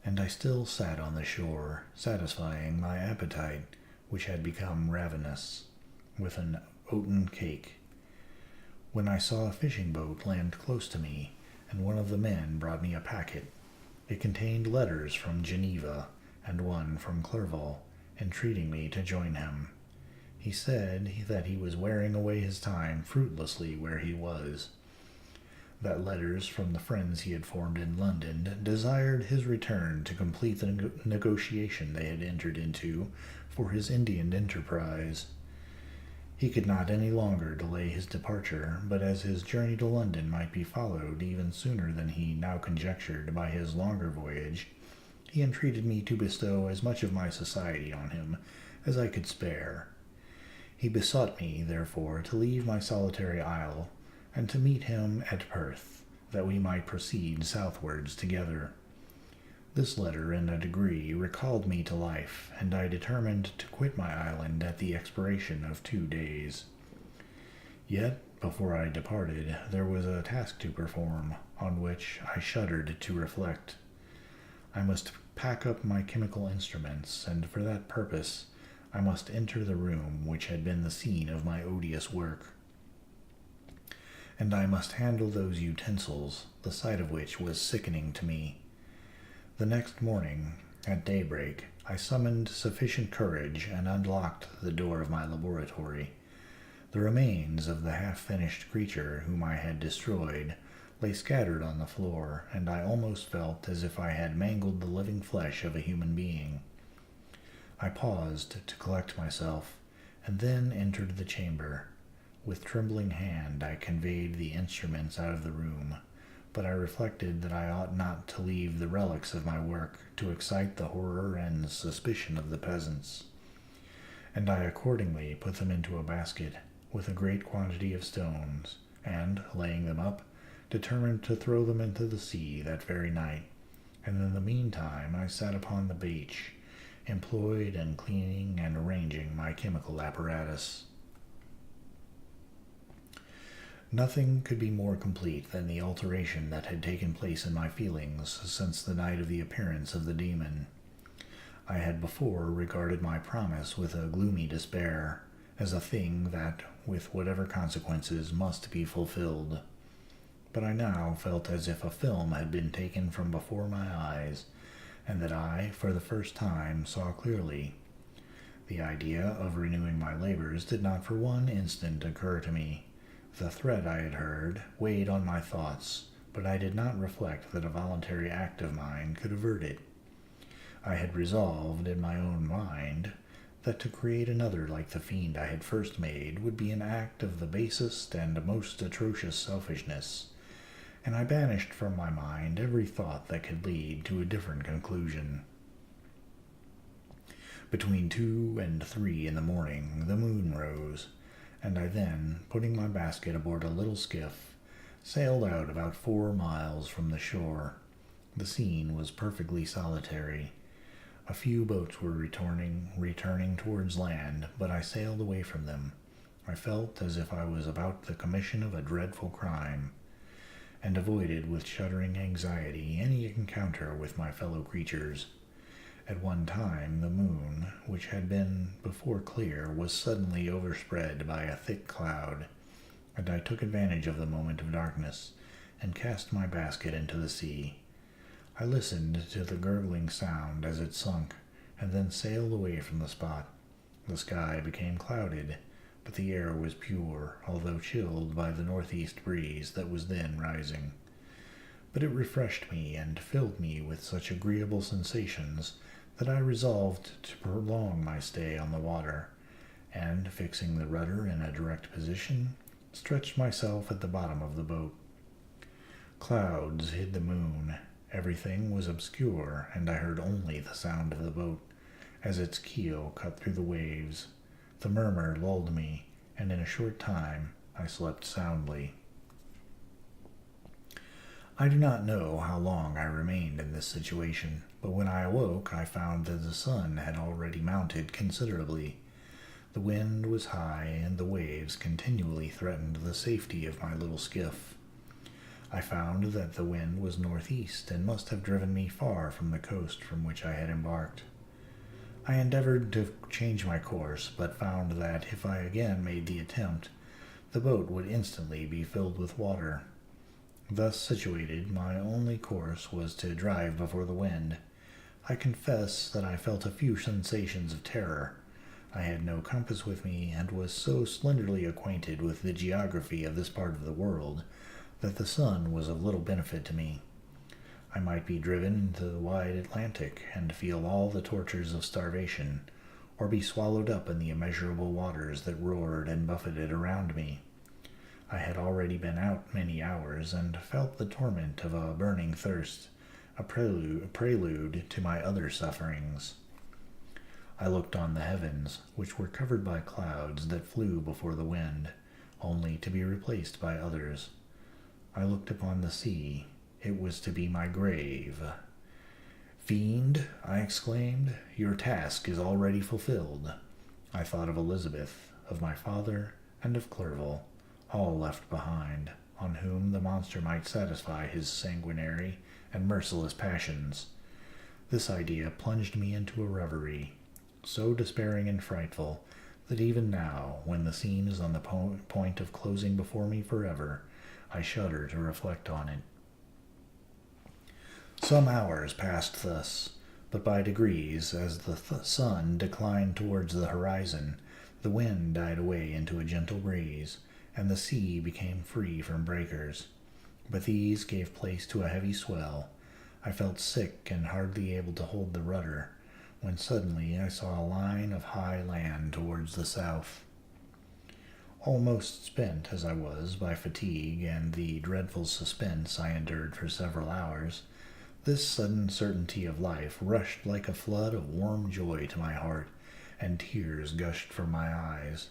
and I still sat on the shore, satisfying my appetite, which had become ravenous, with an oaten cake, when I saw a fishing boat land close to me, and one of the men brought me a packet. It contained letters from Geneva and one from Clerval, entreating me to join him. He said that he was wearing away his time fruitlessly where he was, that letters from the friends he had formed in London desired his return to complete the negotiation they had entered into for his Indian enterprise. He could not any longer delay his departure, but as his journey to London might be followed even sooner than he now conjectured by his longer voyage, he entreated me to bestow as much of my society on him as I could spare. He besought me, therefore, to leave my solitary isle, and to meet him at Perth, that we might proceed southwards together. This letter, in a degree, recalled me to life, and I determined to quit my island at the expiration of 2 days. Yet, before I departed, there was a task to perform, on which I shuddered to reflect. I must pack up my chemical instruments, and for that purpose I must enter the room which had been the scene of my odious work. And I must handle those utensils, the sight of which was sickening to me. The next morning, at daybreak, I summoned sufficient courage and unlocked the door of my laboratory. The remains of the half-finished creature whom I had destroyed lay scattered on the floor, and I almost felt as if I had mangled the living flesh of a human being. I paused to collect myself, and then entered the chamber. With trembling hand I conveyed the instruments out of the room, but I reflected that I ought not to leave the relics of my work to excite the horror and suspicion of the peasants, and I accordingly put them into a basket with a great quantity of stones, and, laying them up, determined to throw them into the sea that very night, and in the meantime I sat upon the beach, employed in cleaning and arranging my chemical apparatus. Nothing could be more complete than the alteration that had taken place in my feelings since the night of the appearance of the demon. I had before regarded my promise with a gloomy despair, as a thing that, with whatever consequences, must be fulfilled. But I now felt as if a film had been taken from before my eyes, and that I, for the first time, saw clearly. The idea of renewing my labors did not for one instant occur to me. The threat I had heard weighed on my thoughts, but I did not reflect that a voluntary act of mine could avert it. I had resolved in my own mind that to create another like the fiend I had first made would be an act of the basest and most atrocious selfishness, and I banished from my mind every thought that could lead to a different conclusion. Between 2 and 3 in the morning the moon rose, and I then, putting my basket aboard a little skiff, sailed out about 4 miles from the shore. The scene was perfectly solitary. A few boats were returning towards land, but I sailed away from them. I felt as if I was about the commission of a dreadful crime, and avoided with shuddering anxiety any encounter with my fellow creatures. At one time the moon, which had been before clear, was suddenly overspread by a thick cloud, and I took advantage of the moment of darkness, and cast my basket into the sea. I listened to the gurgling sound as it sunk, and then sailed away from the spot. The sky became clouded, but the air was pure, although chilled by the northeast breeze that was then rising. But it refreshed me and filled me with such agreeable sensations that I resolved to prolong my stay on the water, and, fixing the rudder in a direct position, stretched myself at the bottom of the boat. Clouds hid the moon. Everything was obscure, and I heard only the sound of the boat, as its keel cut through the waves. The murmur lulled me, and in a short time I slept soundly. I do not know how long I remained in this situation, but when I awoke I found that the sun had already mounted considerably. The wind was high, and the waves continually threatened the safety of my little skiff. I found that the wind was northeast, and must have driven me far from the coast from which I had embarked. I endeavored to change my course, but found that if I again made the attempt, the boat would instantly be filled with water. Thus situated, my only course was to drive before the wind. I confess that I felt a few sensations of terror. I had no compass with me, and was so slenderly acquainted with the geography of this part of the world that the sun was of little benefit to me. I might be driven into the wide Atlantic, and feel all the tortures of starvation, or be swallowed up in the immeasurable waters that roared and buffeted around me. I had already been out many hours, and felt the torment of a burning thirst, a prelude to my other sufferings. I looked on the heavens, which were covered by clouds that flew before the wind, only to be replaced by others. I looked upon the sea. It was to be my grave. "Fiend," I exclaimed, "your task is already fulfilled." I thought of Elizabeth, of my father, and of Clerval, all left behind, on whom the monster might satisfy his sanguinary and merciless passions. This idea plunged me into a reverie, so despairing and frightful, that even now, when the scene is on the point of closing before me forever, I shudder to reflect on it. Some hours passed thus, but by degrees, as the sun declined towards the horizon, the wind died away into a gentle breeze, and the sea became free from breakers. But these gave place to a heavy swell. I felt sick and hardly able to hold the rudder, when suddenly I saw a line of high land towards the south. Almost spent as I was by fatigue and the dreadful suspense I endured for several hours, this sudden certainty of life rushed like a flood of warm joy to my heart, and tears gushed from my eyes.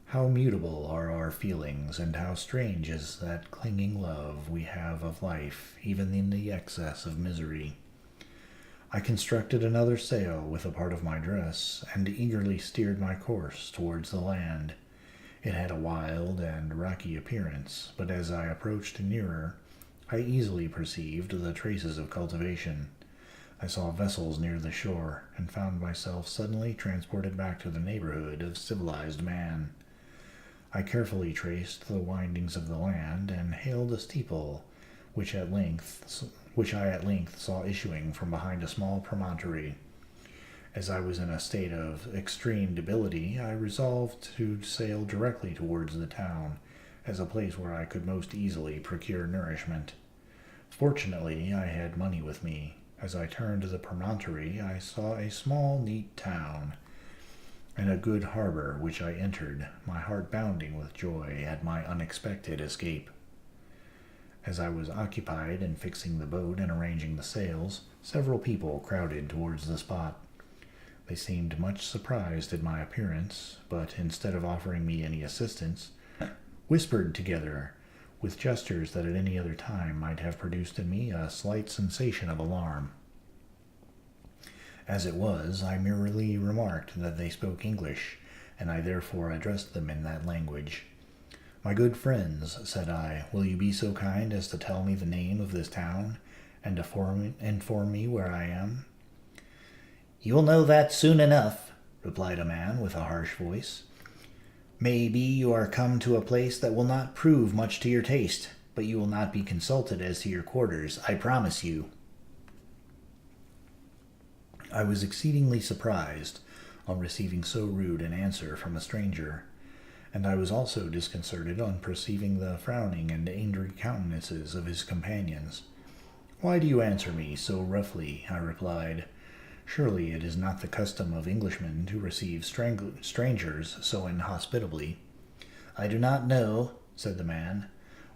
How mutable are our feelings, and how strange is that clinging love we have of life, even in the excess of misery. I constructed another sail with a part of my dress, and eagerly steered my course towards the land. It had a wild and rocky appearance, but as I approached nearer, I easily perceived the traces of cultivation. I saw vessels near the shore, and found myself suddenly transported back to the neighborhood of civilized man. I carefully traced the windings of the land, and hailed a steeple, which I at length saw issuing from behind a small promontory. As I was in a state of extreme debility, I resolved to sail directly towards the town, as a place where I could most easily procure nourishment. Fortunately, I had money with me. As I turned the promontory, I saw a small, neat town, and a good harbor, which I entered, my heart bounding with joy at my unexpected escape. As I was occupied in fixing the boat and arranging the sails, several people crowded towards the spot. They seemed much surprised at my appearance, but instead of offering me any assistance, whispered together, with gestures that at any other time might have produced in me a slight sensation of alarm. As it was, I merely remarked that they spoke English, and I therefore addressed them in that language. "My good friends," said I, "will you be so kind as to tell me the name of this town, and inform me where I am?" "You will know that soon enough," replied a man with a harsh voice. "Maybe you are come to a place that will not prove much to your taste, but you will not be consulted as to your quarters, I promise you." I was exceedingly surprised on receiving so rude an answer from a stranger, and I was also disconcerted on perceiving the frowning and angry countenances of his companions. "Why do you answer me so roughly?" I replied. "Surely it is not the custom of Englishmen to receive strangers so inhospitably." "I do not know," said the man,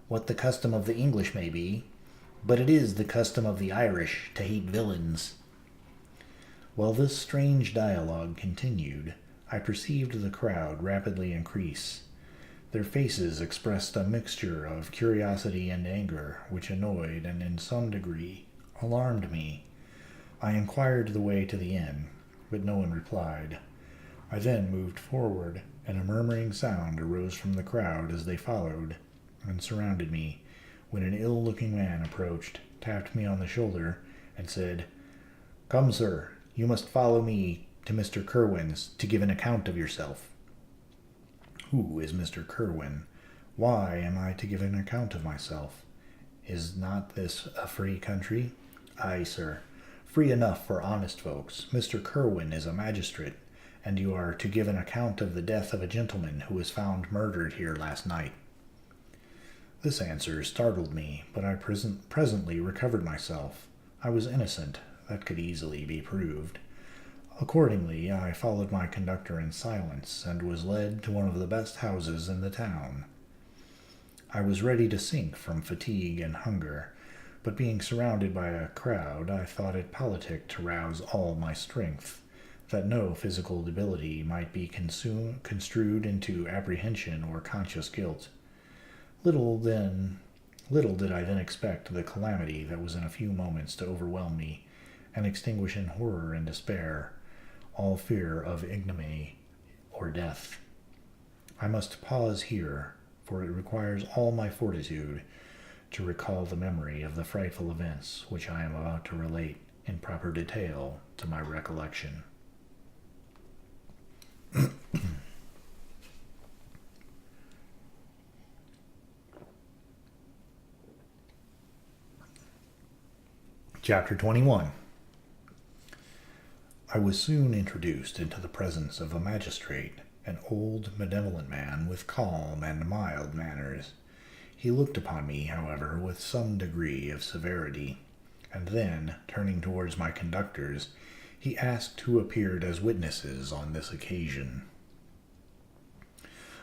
"what the custom of the English may be, but it is the custom of the Irish to hate villains." While this strange dialogue continued, I perceived the crowd rapidly increase. Their faces expressed a mixture of curiosity and anger, which annoyed and in some degree alarmed me. I inquired the way to the inn, but no one replied. I then moved forward, and a murmuring sound arose from the crowd as they followed and surrounded me, when an ill-looking man approached, tapped me on the shoulder, and said, "Come, sir, you must follow me to Mr. Kerwin's to give an account of yourself." Who is Mr. Kerwin? Why am I to give an account of myself? Is not this a free country? Aye, sir, free enough for honest folks. Mr. Kerwin is a magistrate, and you are to give an account of the death of a gentleman who was found murdered here last night. This answer startled me, but I presently recovered myself. I was innocent. That could easily be proved. Accordingly, I followed my conductor in silence, and was led to one of the best houses in the town. I was ready to sink from fatigue and hunger, but being surrounded by a crowd, I thought it politic to rouse all my strength, that no physical debility might be construed into apprehension or conscious guilt. Little did I then expect the calamity that was in a few moments to overwhelm me, and extinguish in horror and despair all fear of ignominy or death. I must pause here, for it requires all my fortitude to recall the memory of the frightful events which I am about to relate in proper detail to my recollection. Chapter 21. I was soon introduced into the presence of a magistrate, an old, benevolent man with calm and mild manners. He looked upon me, however, with some degree of severity, and then, turning towards my conductors, he asked who appeared as witnesses on this occasion.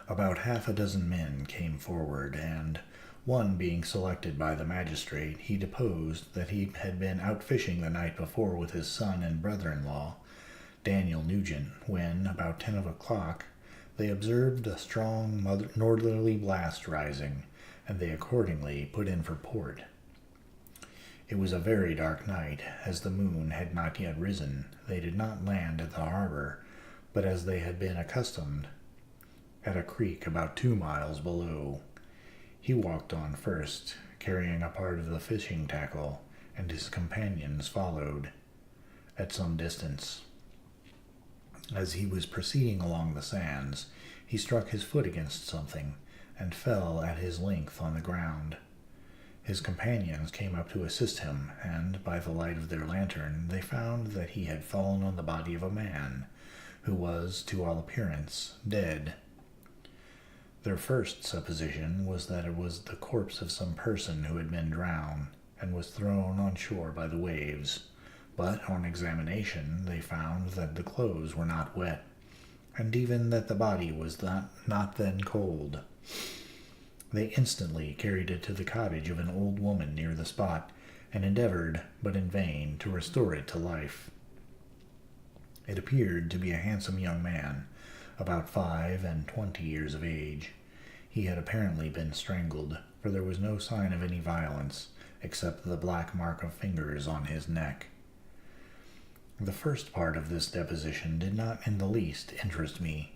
About half a dozen men came forward, and, one being selected by the magistrate, he deposed that he had been out fishing the night before with his son and brother-in-law, Daniel Nugent, when, about 10 o'clock, they observed a strong northerly blast rising, and they accordingly put in for port. It was a very dark night, as the moon had not yet risen. They did not land at the harbor, but as they had been accustomed, at a creek about 2 miles below. He walked on first, carrying a part of the fishing tackle, and his companions followed at some distance. As he was proceeding along the sands, he struck his foot against something, and fell at his length on the ground. His companions came up to assist him, and, by the light of their lantern, they found that he had fallen on the body of a man, who was, to all appearance, dead. Their first supposition was that it was the corpse of some person who had been drowned, and was thrown on shore by the waves. But on examination they found that the clothes were not wet, and even that the body was not then cold. They instantly carried it to the cottage of an old woman near the spot, and endeavored, but in vain, to restore it to life. It appeared to be a handsome young man, about 25 years of age. He had apparently been strangled, for there was no sign of any violence, except the black mark of fingers on his neck. The first part of this deposition did not in the least interest me,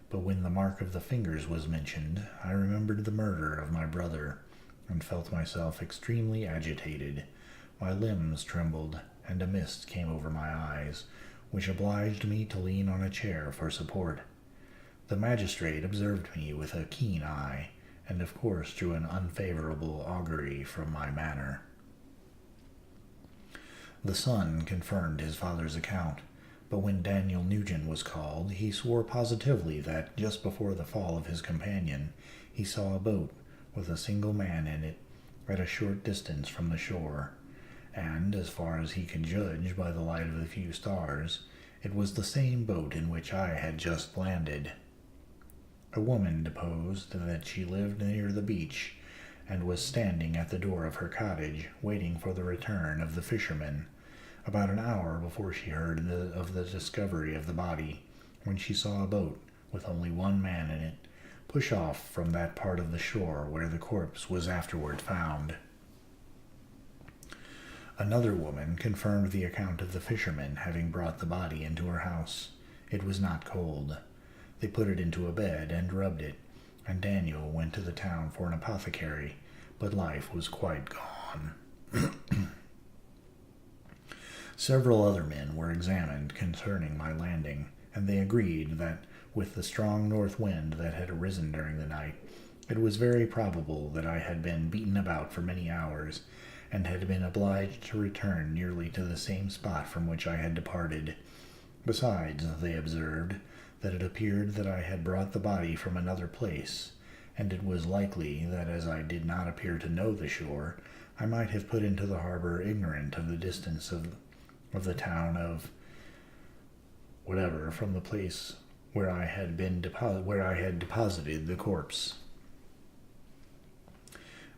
but when the mark of the fingers was mentioned, I remembered the murder of my brother, and felt myself extremely agitated. My limbs trembled, and a mist came over my eyes, which obliged me to lean on a chair for support. The magistrate observed me with a keen eye, and of course drew an unfavorable augury from my manner. The son confirmed his father's account, but when Daniel Nugent was called, he swore positively that, just before the fall of his companion, he saw a boat with a single man in it at a short distance from the shore, and, as far as he could judge by the light of the few stars, it was the same boat in which I had just landed. A woman deposed that she lived near the beach, and was standing at the door of her cottage, waiting for the return of the fishermen, about an hour before she heard of the discovery of the body, when she saw a boat with only one man in it, push off from that part of the shore where the corpse was afterward found. Another woman confirmed the account of the fishermen having brought the body into her house. It was not cold. They put it into a bed and rubbed it, and Daniel went to the town for an apothecary, but life was quite gone. Several other men were examined concerning my landing, and they agreed that, with the strong north wind that had arisen during the night, it was very probable that I had been beaten about for many hours, and had been obliged to return nearly to the same spot from which I had departed. Besides, they observed that it appeared that I had brought the body from another place, and it was likely that as I did not appear to know the shore, I might have put into the harbor ignorant of the distance of the town of whatever from the place where I had deposited the corpse.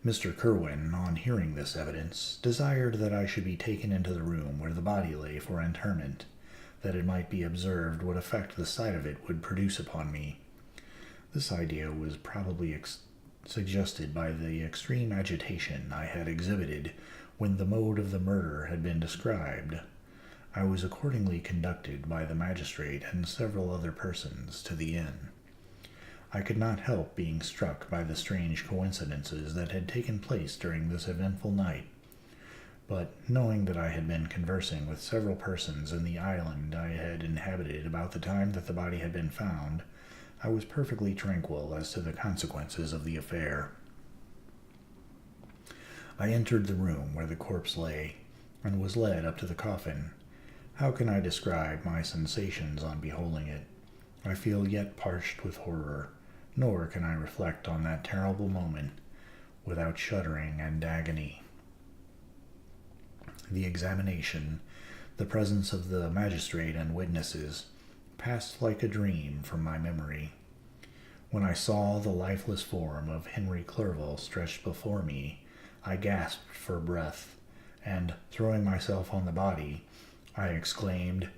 Mr. Kerwin, on hearing this evidence, desired that I should be taken into the room where the body lay for interment, that it might be observed what effect the sight of it would produce upon me. This idea was probably suggested by the extreme agitation I had exhibited when the mode of the murder had been described. I was accordingly conducted by the magistrate and several other persons to the inn. I could not help being struck by the strange coincidences that had taken place during this eventful night, but knowing that I had been conversing with several persons in the island I had inhabited about the time that the body had been found, I was perfectly tranquil as to the consequences of the affair. I entered the room where the corpse lay, and was led up to the coffin. How can I describe my sensations on beholding it? I feel yet parched with horror, nor can I reflect on that terrible moment without shuddering and agony. The examination, the presence of the magistrate and witnesses, passed like a dream from my memory. When I saw the lifeless form of Henry Clerval stretched before me, I gasped for breath, and, throwing myself on the body, I exclaimed,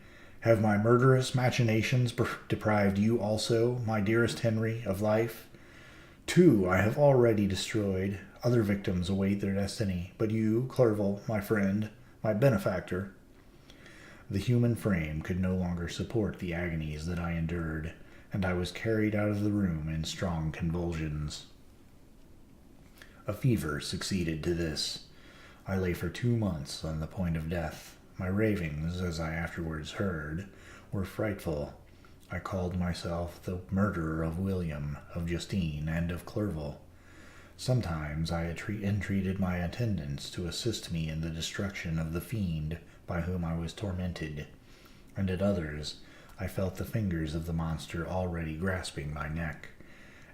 "Have my murderous machinations deprived you also, my dearest Henry, of life? 2 I have already destroyed. Other victims await their destiny, but you, Clerval, my friend, my benefactor." The human frame could no longer support the agonies that I endured, and I was carried out of the room in strong convulsions. A fever succeeded to this. I lay for 2 months on the point of death. My ravings, as I afterwards heard, were frightful. I called myself the murderer of William, of Justine, and of Clerval. Sometimes I entreated my attendants to assist me in the destruction of the fiend by whom I was tormented, and at others I felt the fingers of the monster already grasping my neck,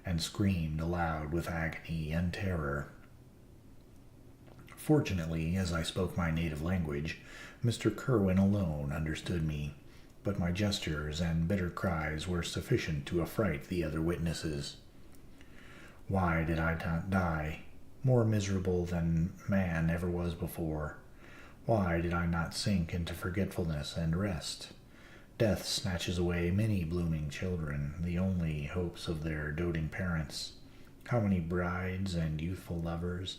and screamed aloud with agony and terror. Fortunately, as I spoke my native language, Mr. Kerwin alone understood me, but my gestures and bitter cries were sufficient to affright the other witnesses. Why did I not die, more miserable than man ever was before? Why did I not sink into forgetfulness and rest? Death snatches away many blooming children, the only hopes of their doting parents. How many brides and youthful lovers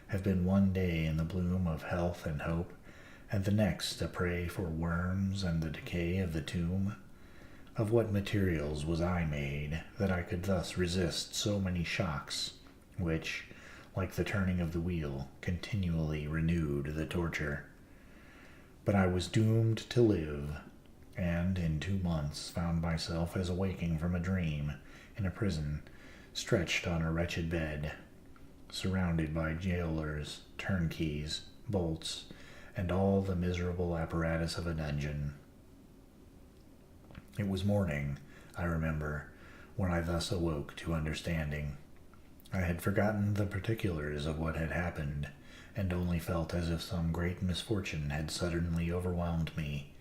have been one day in the bloom of health and hope, and the next a prey for worms and the decay of the tomb? Of what materials was I made, that I could thus resist so many shocks, which, like the turning of the wheel, continually renewed the torture? But I was doomed to live, and in 2 months found myself as awaking from a dream, in a prison, stretched on a wretched bed, surrounded by jailers, turnkeys, bolts, and all the miserable apparatus of a dungeon. It was morning, I remember, when I thus awoke to understanding. I had forgotten the particulars of what had happened, and only felt as if some great misfortune had suddenly overwhelmed me.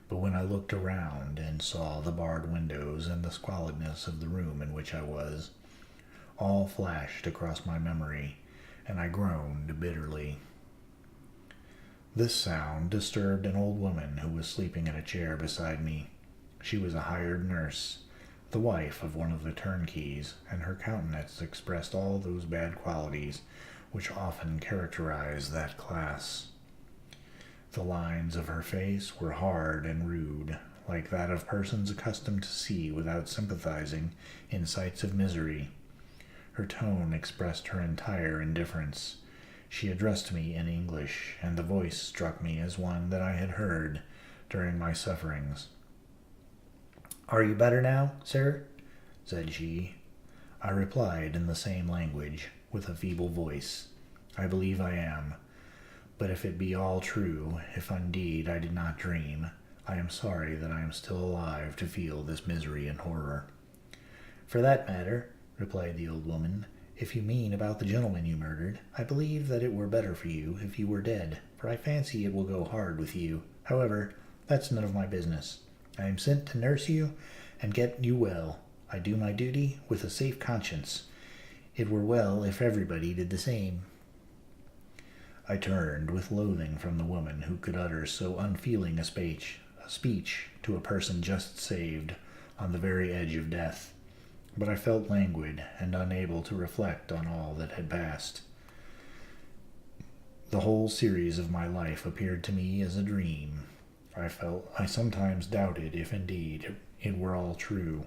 But when I looked around and saw the barred windows and the squalidness of the room in which I was, all flashed across my memory, and I groaned bitterly. This sound disturbed an old woman who was sleeping in a chair beside me. She was a hired nurse. the wife of one of the turnkeys, and her countenance expressed all those bad qualities which often characterize that class. The lines of her face were hard and rude, like that of persons accustomed to see without sympathizing in sights of misery. Her tone expressed her entire indifference. She addressed me in English, and the voice struck me as one that I had heard during my sufferings. "Are you better now, sir?" said she. I replied in the same language, with a feeble voice, "I believe I am. But if it be all true, if indeed I did not dream, I am sorry that I am still alive to feel this misery and horror." "For that matter," replied the old woman, "if you mean about the gentleman you murdered, I believe that it were better for you if you were dead, for I fancy it will go hard with you. However, that's none of my business. I am sent to nurse you and get you well. I do my duty with a safe conscience. It were well if everybody did the same." I turned with loathing from the woman who could utter so unfeeling a speech to a person just saved on the very edge of death, but I felt languid and unable to reflect on all that had passed. The whole series of my life appeared to me as a dream. I sometimes doubted if indeed it were all true,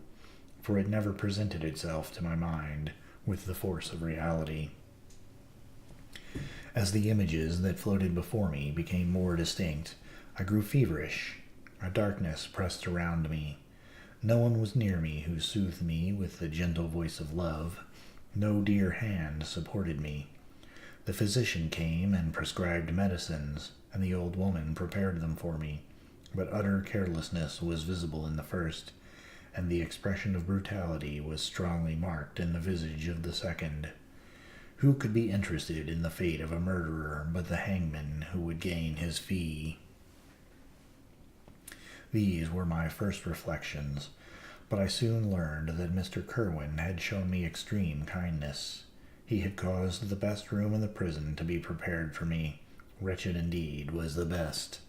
for it never presented itself to my mind with the force of reality. As the images that floated before me became more distinct, I grew feverish. A darkness pressed around me. No one was near me who soothed me with the gentle voice of love. No dear hand supported me. The physician came and prescribed medicines, and the old woman prepared them for me, but utter carelessness was visible in the first, and the expression of brutality was strongly marked in the visage of the second. Who could be interested in the fate of a murderer but the hangman who would gain his fee? These were my first reflections, but I soon learned that Mr. Kerwin had shown me extreme kindness. He had caused the best room in the prison to be prepared for me. Wretched indeed was the best.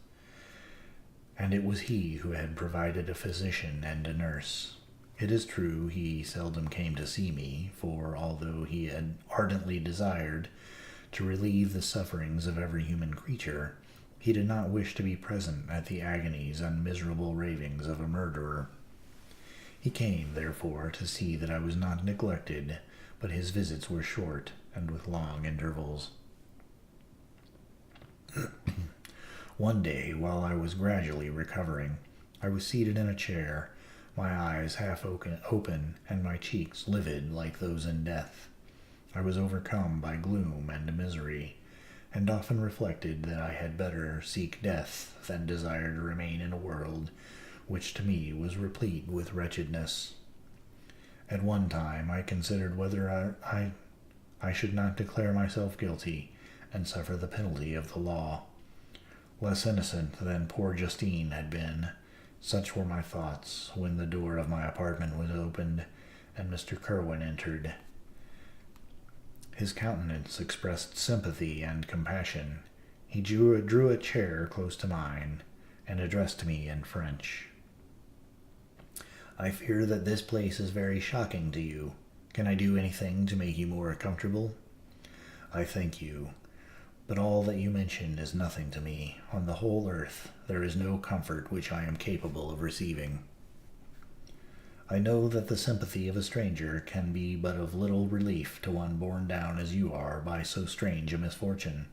And it was he who had provided a physician and a nurse. It is true he seldom came to see me, for although he had ardently desired to relieve the sufferings of every human creature, he did not wish to be present at the agonies and miserable ravings of a murderer. He came, therefore, to see that I was not neglected, but his visits were short and with long intervals. One day, while I was gradually recovering, I was seated in a chair, my eyes half open and my cheeks livid like those in death. I was overcome by gloom and misery, and often reflected that I had better seek death than desire to remain in a world which to me was replete with wretchedness. At one time I considered whether I should not declare myself guilty and suffer the penalty of the law. Less innocent than poor Justine had been, such were my thoughts when the door of my apartment was opened and Mr. Kerwin entered. His countenance expressed sympathy and compassion. He drew a chair close to mine and addressed me in French. "I fear that this place is very shocking to you. Can I do anything to make you more comfortable?" "I thank you, but all that you mention is nothing to me. On the whole earth there is no comfort which I am capable of receiving." "I know that the sympathy of a stranger can be but of little relief to one borne down as you are by so strange a misfortune,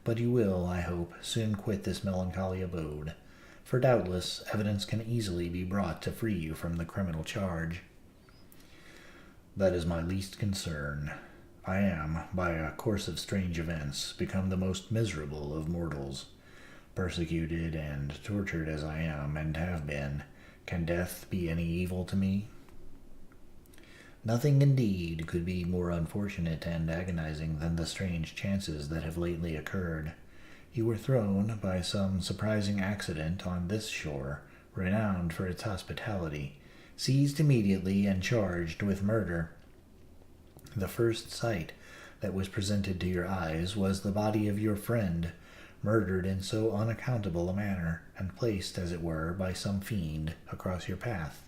but you will, I hope, soon quit this melancholy abode, for doubtless evidence can easily be brought to free you from the criminal charge." "That is my least concern. I am, by a course of strange events, become the most miserable of mortals. Persecuted and tortured as I am and have been, can death be any evil to me?" "Nothing indeed could be more unfortunate and agonizing than the strange chances that have lately occurred. You were thrown, by some surprising accident, on this shore, renowned for its hospitality, seized immediately and charged with murder. The first sight that was presented to your eyes was the body of your friend, murdered in so unaccountable a manner, and placed, as it were, by some fiend, across your path.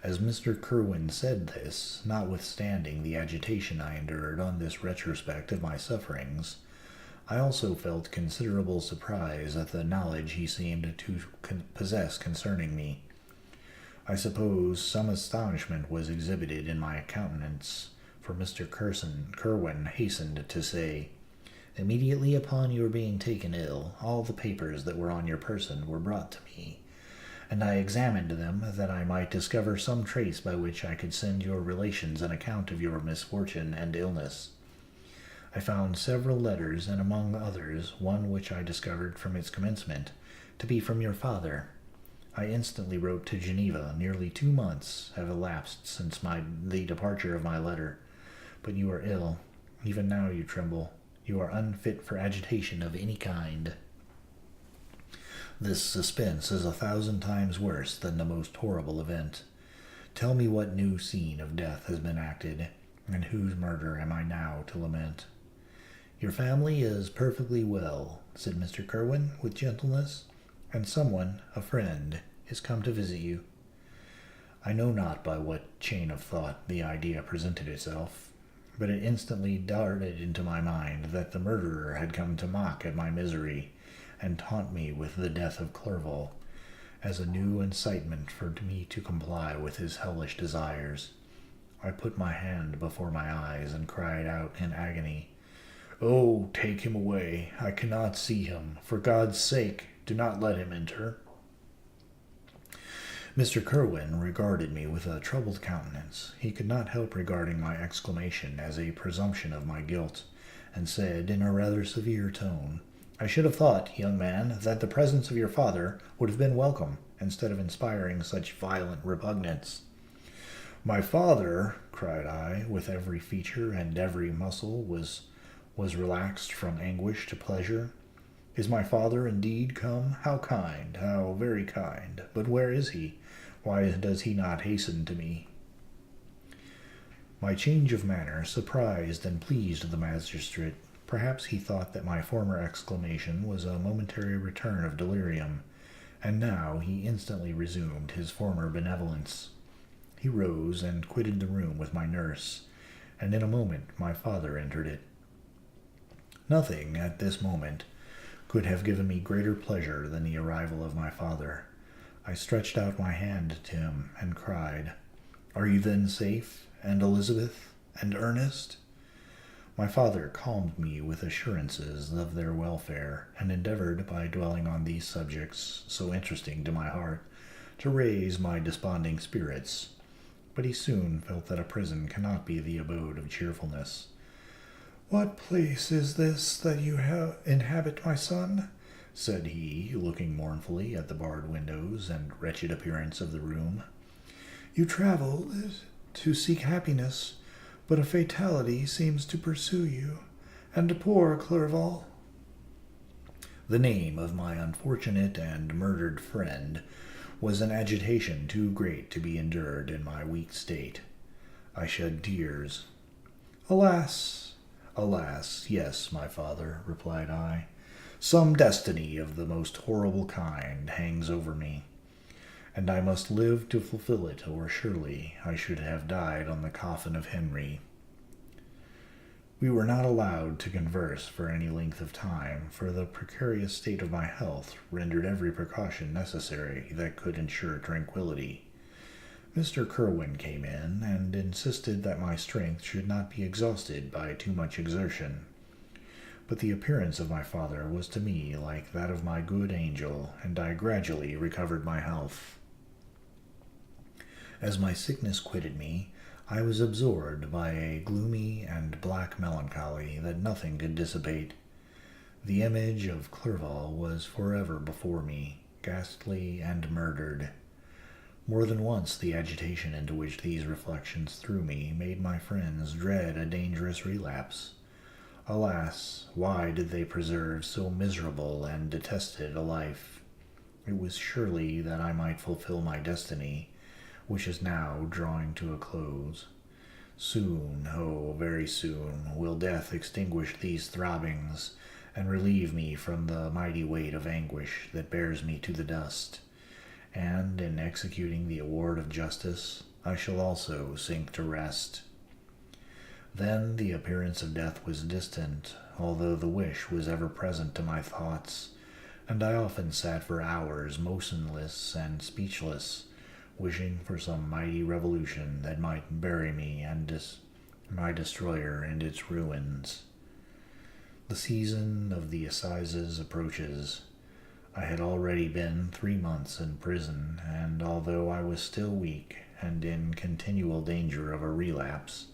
As Mr. Kerwin said this, notwithstanding the agitation I endured on this retrospect of my sufferings, I also felt considerable surprise at the knowledge he seemed to possess concerning me. I suppose some astonishment was exhibited in my countenance, for Mr. Kerwin hastened to say, "Immediately upon your being taken ill, all the papers that were on your person were brought to me, and I examined them that I might discover some trace by which I could send your relations an account of your misfortune and illness. I found several letters, and among others one which I discovered from its commencement to be from your father. I instantly wrote to Geneva. Nearly 2 months have elapsed since the departure of my letter, but you are ill. Even now you tremble. You are unfit for agitation of any kind. This suspense is 1,000 times worse than the most horrible event. Tell me what new scene of death has been acted, and whose murder am I now to lament?" "Your family is perfectly well," said Mr. Kerwin with gentleness, "and someone, a friend, is come to visit you." I know not by what chain of thought the idea presented itself, but it instantly darted into my mind that the murderer had come to mock at my misery and taunt me with the death of Clerval, as a new incitement for me to comply with his hellish desires. I put my hand before my eyes and cried out in agony, "Oh, take him away! I cannot see him. For God's sake, do not let him enter." Mr. Kerwin regarded me with a troubled countenance. He could not help regarding my exclamation as a presumption of my guilt, and said, in a rather severe tone, "I should have thought, young man, that the presence of your father would have been welcome, instead of inspiring such violent repugnance." "My father," cried I, with every feature and every muscle was relaxed from anguish to pleasure. "Is my father indeed come? How kind, how very kind! But where is he? Why does he not hasten to me?" My change of manner surprised and pleased the magistrate. Perhaps he thought that my former exclamation was a momentary return of delirium, and now he instantly resumed his former benevolence. He rose and quitted the room with my nurse, and in a moment my father entered it. Nothing, at this moment, could have given me greater pleasure than the arrival of my father. I stretched out my hand to him and cried, "Are you then safe, and Elizabeth, and Ernest?" My father calmed me with assurances of their welfare, and endeavored, by dwelling on these subjects, so interesting to my heart, to raise my desponding spirits. But he soon felt that a prison cannot be the abode of cheerfulness. "What place is this that you inhabit, my son?" said he, looking mournfully at the barred windows and wretched appearance of the room. "You travel to seek happiness, but a fatality seems to pursue you, and poor Clerval." The name of my unfortunate and murdered friend was an agitation too great to be endured in my weak state. I shed tears. "Alas, alas, yes, my father," replied I. "Some destiny of the most horrible kind hangs over me, and I must live to fulfill it, or surely I should have died on the coffin of Henry." We were not allowed to converse for any length of time, for the precarious state of my health rendered every precaution necessary that could ensure tranquillity. Mr. Kerwin came in, and insisted that my strength should not be exhausted by too much exertion. But the appearance of my father was to me like that of my good angel, and I gradually recovered my health. As my sickness quitted me, I was absorbed by a gloomy and black melancholy that nothing could dissipate. The image of Clerval was forever before me, ghastly and murdered. More than once the agitation into which these reflections threw me made my friends dread a dangerous relapse. Alas, why did they preserve so miserable and detested a life? It was surely that I might fulfill my destiny, which is now drawing to a close. Soon, oh, very soon, will death extinguish these throbbings, and relieve me from the mighty weight of anguish that bears me to the dust. And, in executing the award of justice, I shall also sink to rest. Then the appearance of death was distant, although the wish was ever present to my thoughts, and I often sat for hours motionless and speechless, wishing for some mighty revolution that might bury me and my destroyer in its ruins. The season of the assizes approaches. I had already been 3 months in prison, and although I was still weak and in continual danger of a relapse,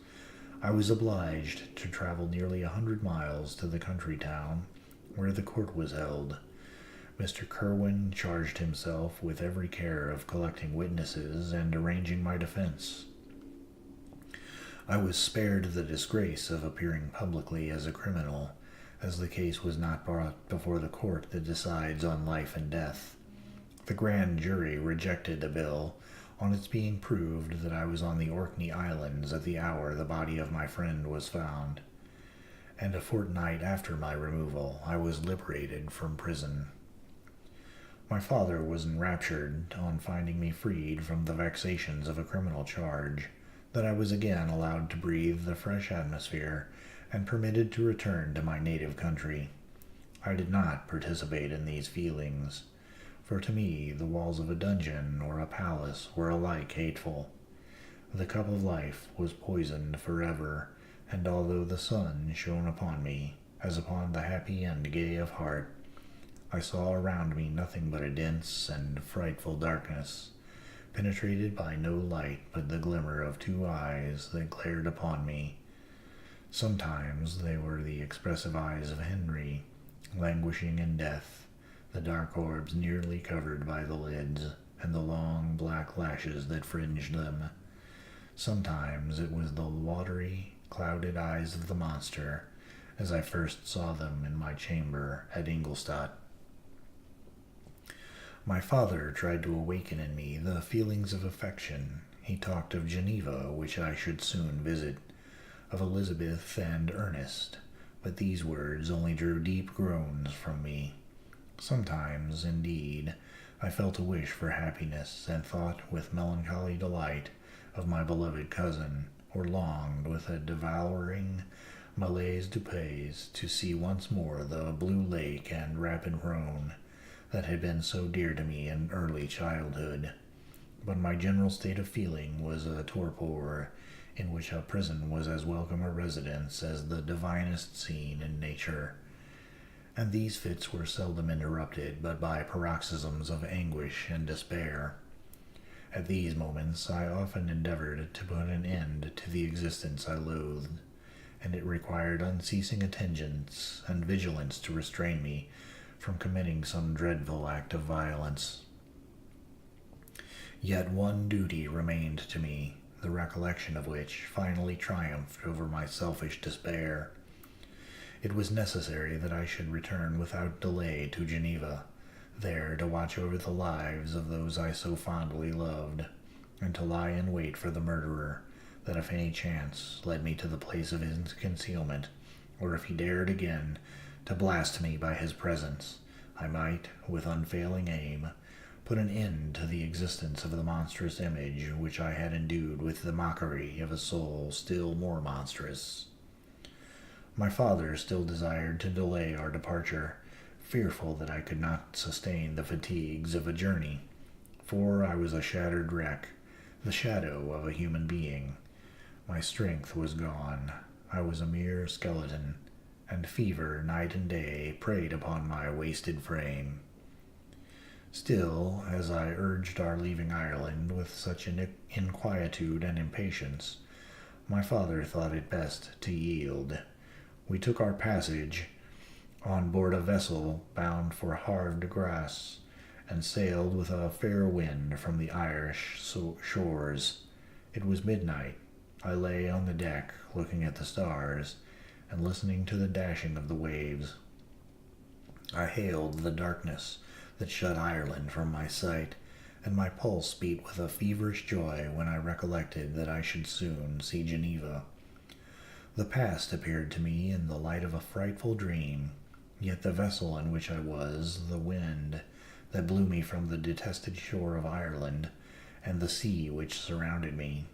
I was obliged to travel nearly 100 miles to the country town where the court was held. Mr. Kerwin charged himself with every care of collecting witnesses and arranging my defense. I was spared the disgrace of appearing publicly as a criminal, as the case was not brought before the court that decides on life and death. The grand jury rejected the bill on its being proved that I was on the Orkney Islands at the hour the body of my friend was found, and a fortnight after my removal I was liberated from prison. My father was enraptured on finding me freed from the vexations of a criminal charge, that I was again allowed to breathe the fresh atmosphere and permitted to return to my native country. I did not participate in these feelings, for to me the walls of a dungeon or a palace were alike hateful. The cup of life was poisoned forever, and although the sun shone upon me, as upon the happy and gay of heart, I saw around me nothing but a dense and frightful darkness, penetrated by no light but the glimmer of 2 eyes that glared upon me. Sometimes they were the expressive eyes of Henry, languishing in death, the dark orbs nearly covered by the lids, and the long black lashes that fringed them. Sometimes it was the watery, clouded eyes of the monster, as I first saw them in my chamber at Ingolstadt. My father tried to awaken in me the feelings of affection. He talked of Geneva, which I should soon visit, of Elizabeth and Ernest, but these words only drew deep groans from me. Sometimes, indeed, I felt a wish for happiness, and thought with melancholy delight of my beloved cousin, or longed with a devouring malaise du pays to see once more the blue lake and rapid Rhone that had been so dear to me in early childhood. But my general state of feeling was a torpor, in which a prison was as welcome a residence as the divinest scene in nature, and these fits were seldom interrupted but by paroxysms of anguish and despair. At these moments I often endeavored to put an end to the existence I loathed, and it required unceasing attention and vigilance to restrain me from committing some dreadful act of violence. Yet one duty remained to me, the recollection of which finally triumphed over my selfish despair. It was necessary that I should return without delay to Geneva, there to watch over the lives of those I so fondly loved, and to lie in wait for the murderer, that if any chance led me to the place of his concealment, or if he dared again to blast me by his presence, I might, with unfailing aim, put an end to the existence of the monstrous image which I had endued with the mockery of a soul still more monstrous. My father still desired to delay our departure, fearful that I could not sustain the fatigues of a journey, for I was a shattered wreck, the shadow of a human being. My strength was gone. I was a mere skeleton, and fever night and day preyed upon my wasted frame. Still, as I urged our leaving Ireland with such inquietude and impatience, my father thought it best to yield. We took our passage on board a vessel bound for Havre de Grace, and sailed with a fair wind from the Irish shores. It was midnight. I lay on the deck, looking at the stars, and listening to the dashing of the waves. I hailed the darkness that shut Ireland from my sight, and my pulse beat with a feverish joy when I recollected that I should soon see Geneva. The past appeared to me in the light of a frightful dream, yet the vessel in which I was, the wind that blew me from the detested shore of Ireland, and the sea which surrounded me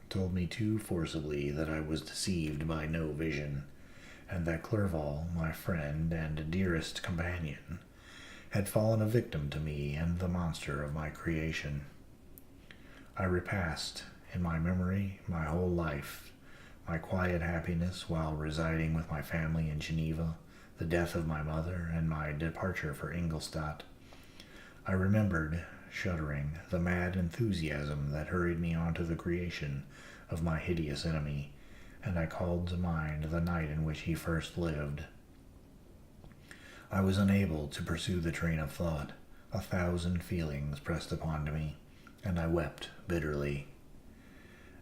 told me too forcibly that I was deceived by no vision, and that Clerval, my friend and dearest companion, had fallen a victim to me and the monster of my creation. I repassed in my memory my whole life, my quiet happiness while residing with my family in Geneva, the death of my mother, and my departure for Ingolstadt. I remembered, shuddering, the mad enthusiasm that hurried me on to the creation of my hideous enemy, and I called to mind the night in which he first lived. I was unable to pursue the train of thought. 1,000 feelings pressed upon me, and I wept bitterly.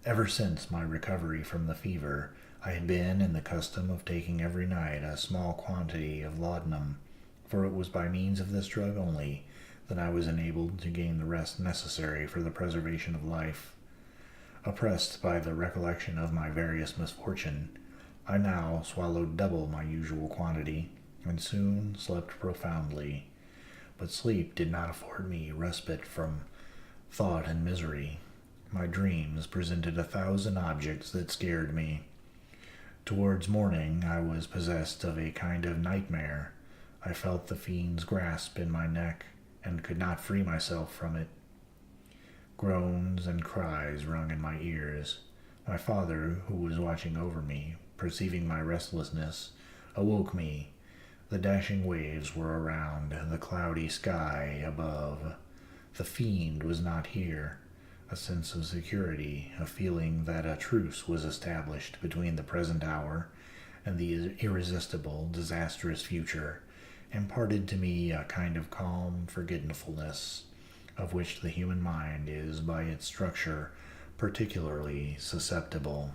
Ever since my recovery from the fever, I had been in the custom of taking every night a small quantity of laudanum, for it was by means of this drug only that I was enabled to gain the rest necessary for the preservation of life. Oppressed by the recollection of my various misfortune, I now swallowed double my usual quantity, and soon slept profoundly. But sleep did not afford me respite from thought and misery. My dreams presented 1,000 objects that scared me. Towards morning I was possessed of a kind of nightmare. I felt the fiend's grasp in my neck, and could not free myself from it. Groans and cries rung in my ears. My father, who was watching over me, perceiving my restlessness, awoke me. The dashing waves were around, the cloudy sky above. The fiend was not here. A sense of security, a feeling that a truce was established between the present hour and the irresistible, disastrous future, imparted to me a kind of calm forgetfulness, of which the human mind is by its structure particularly susceptible.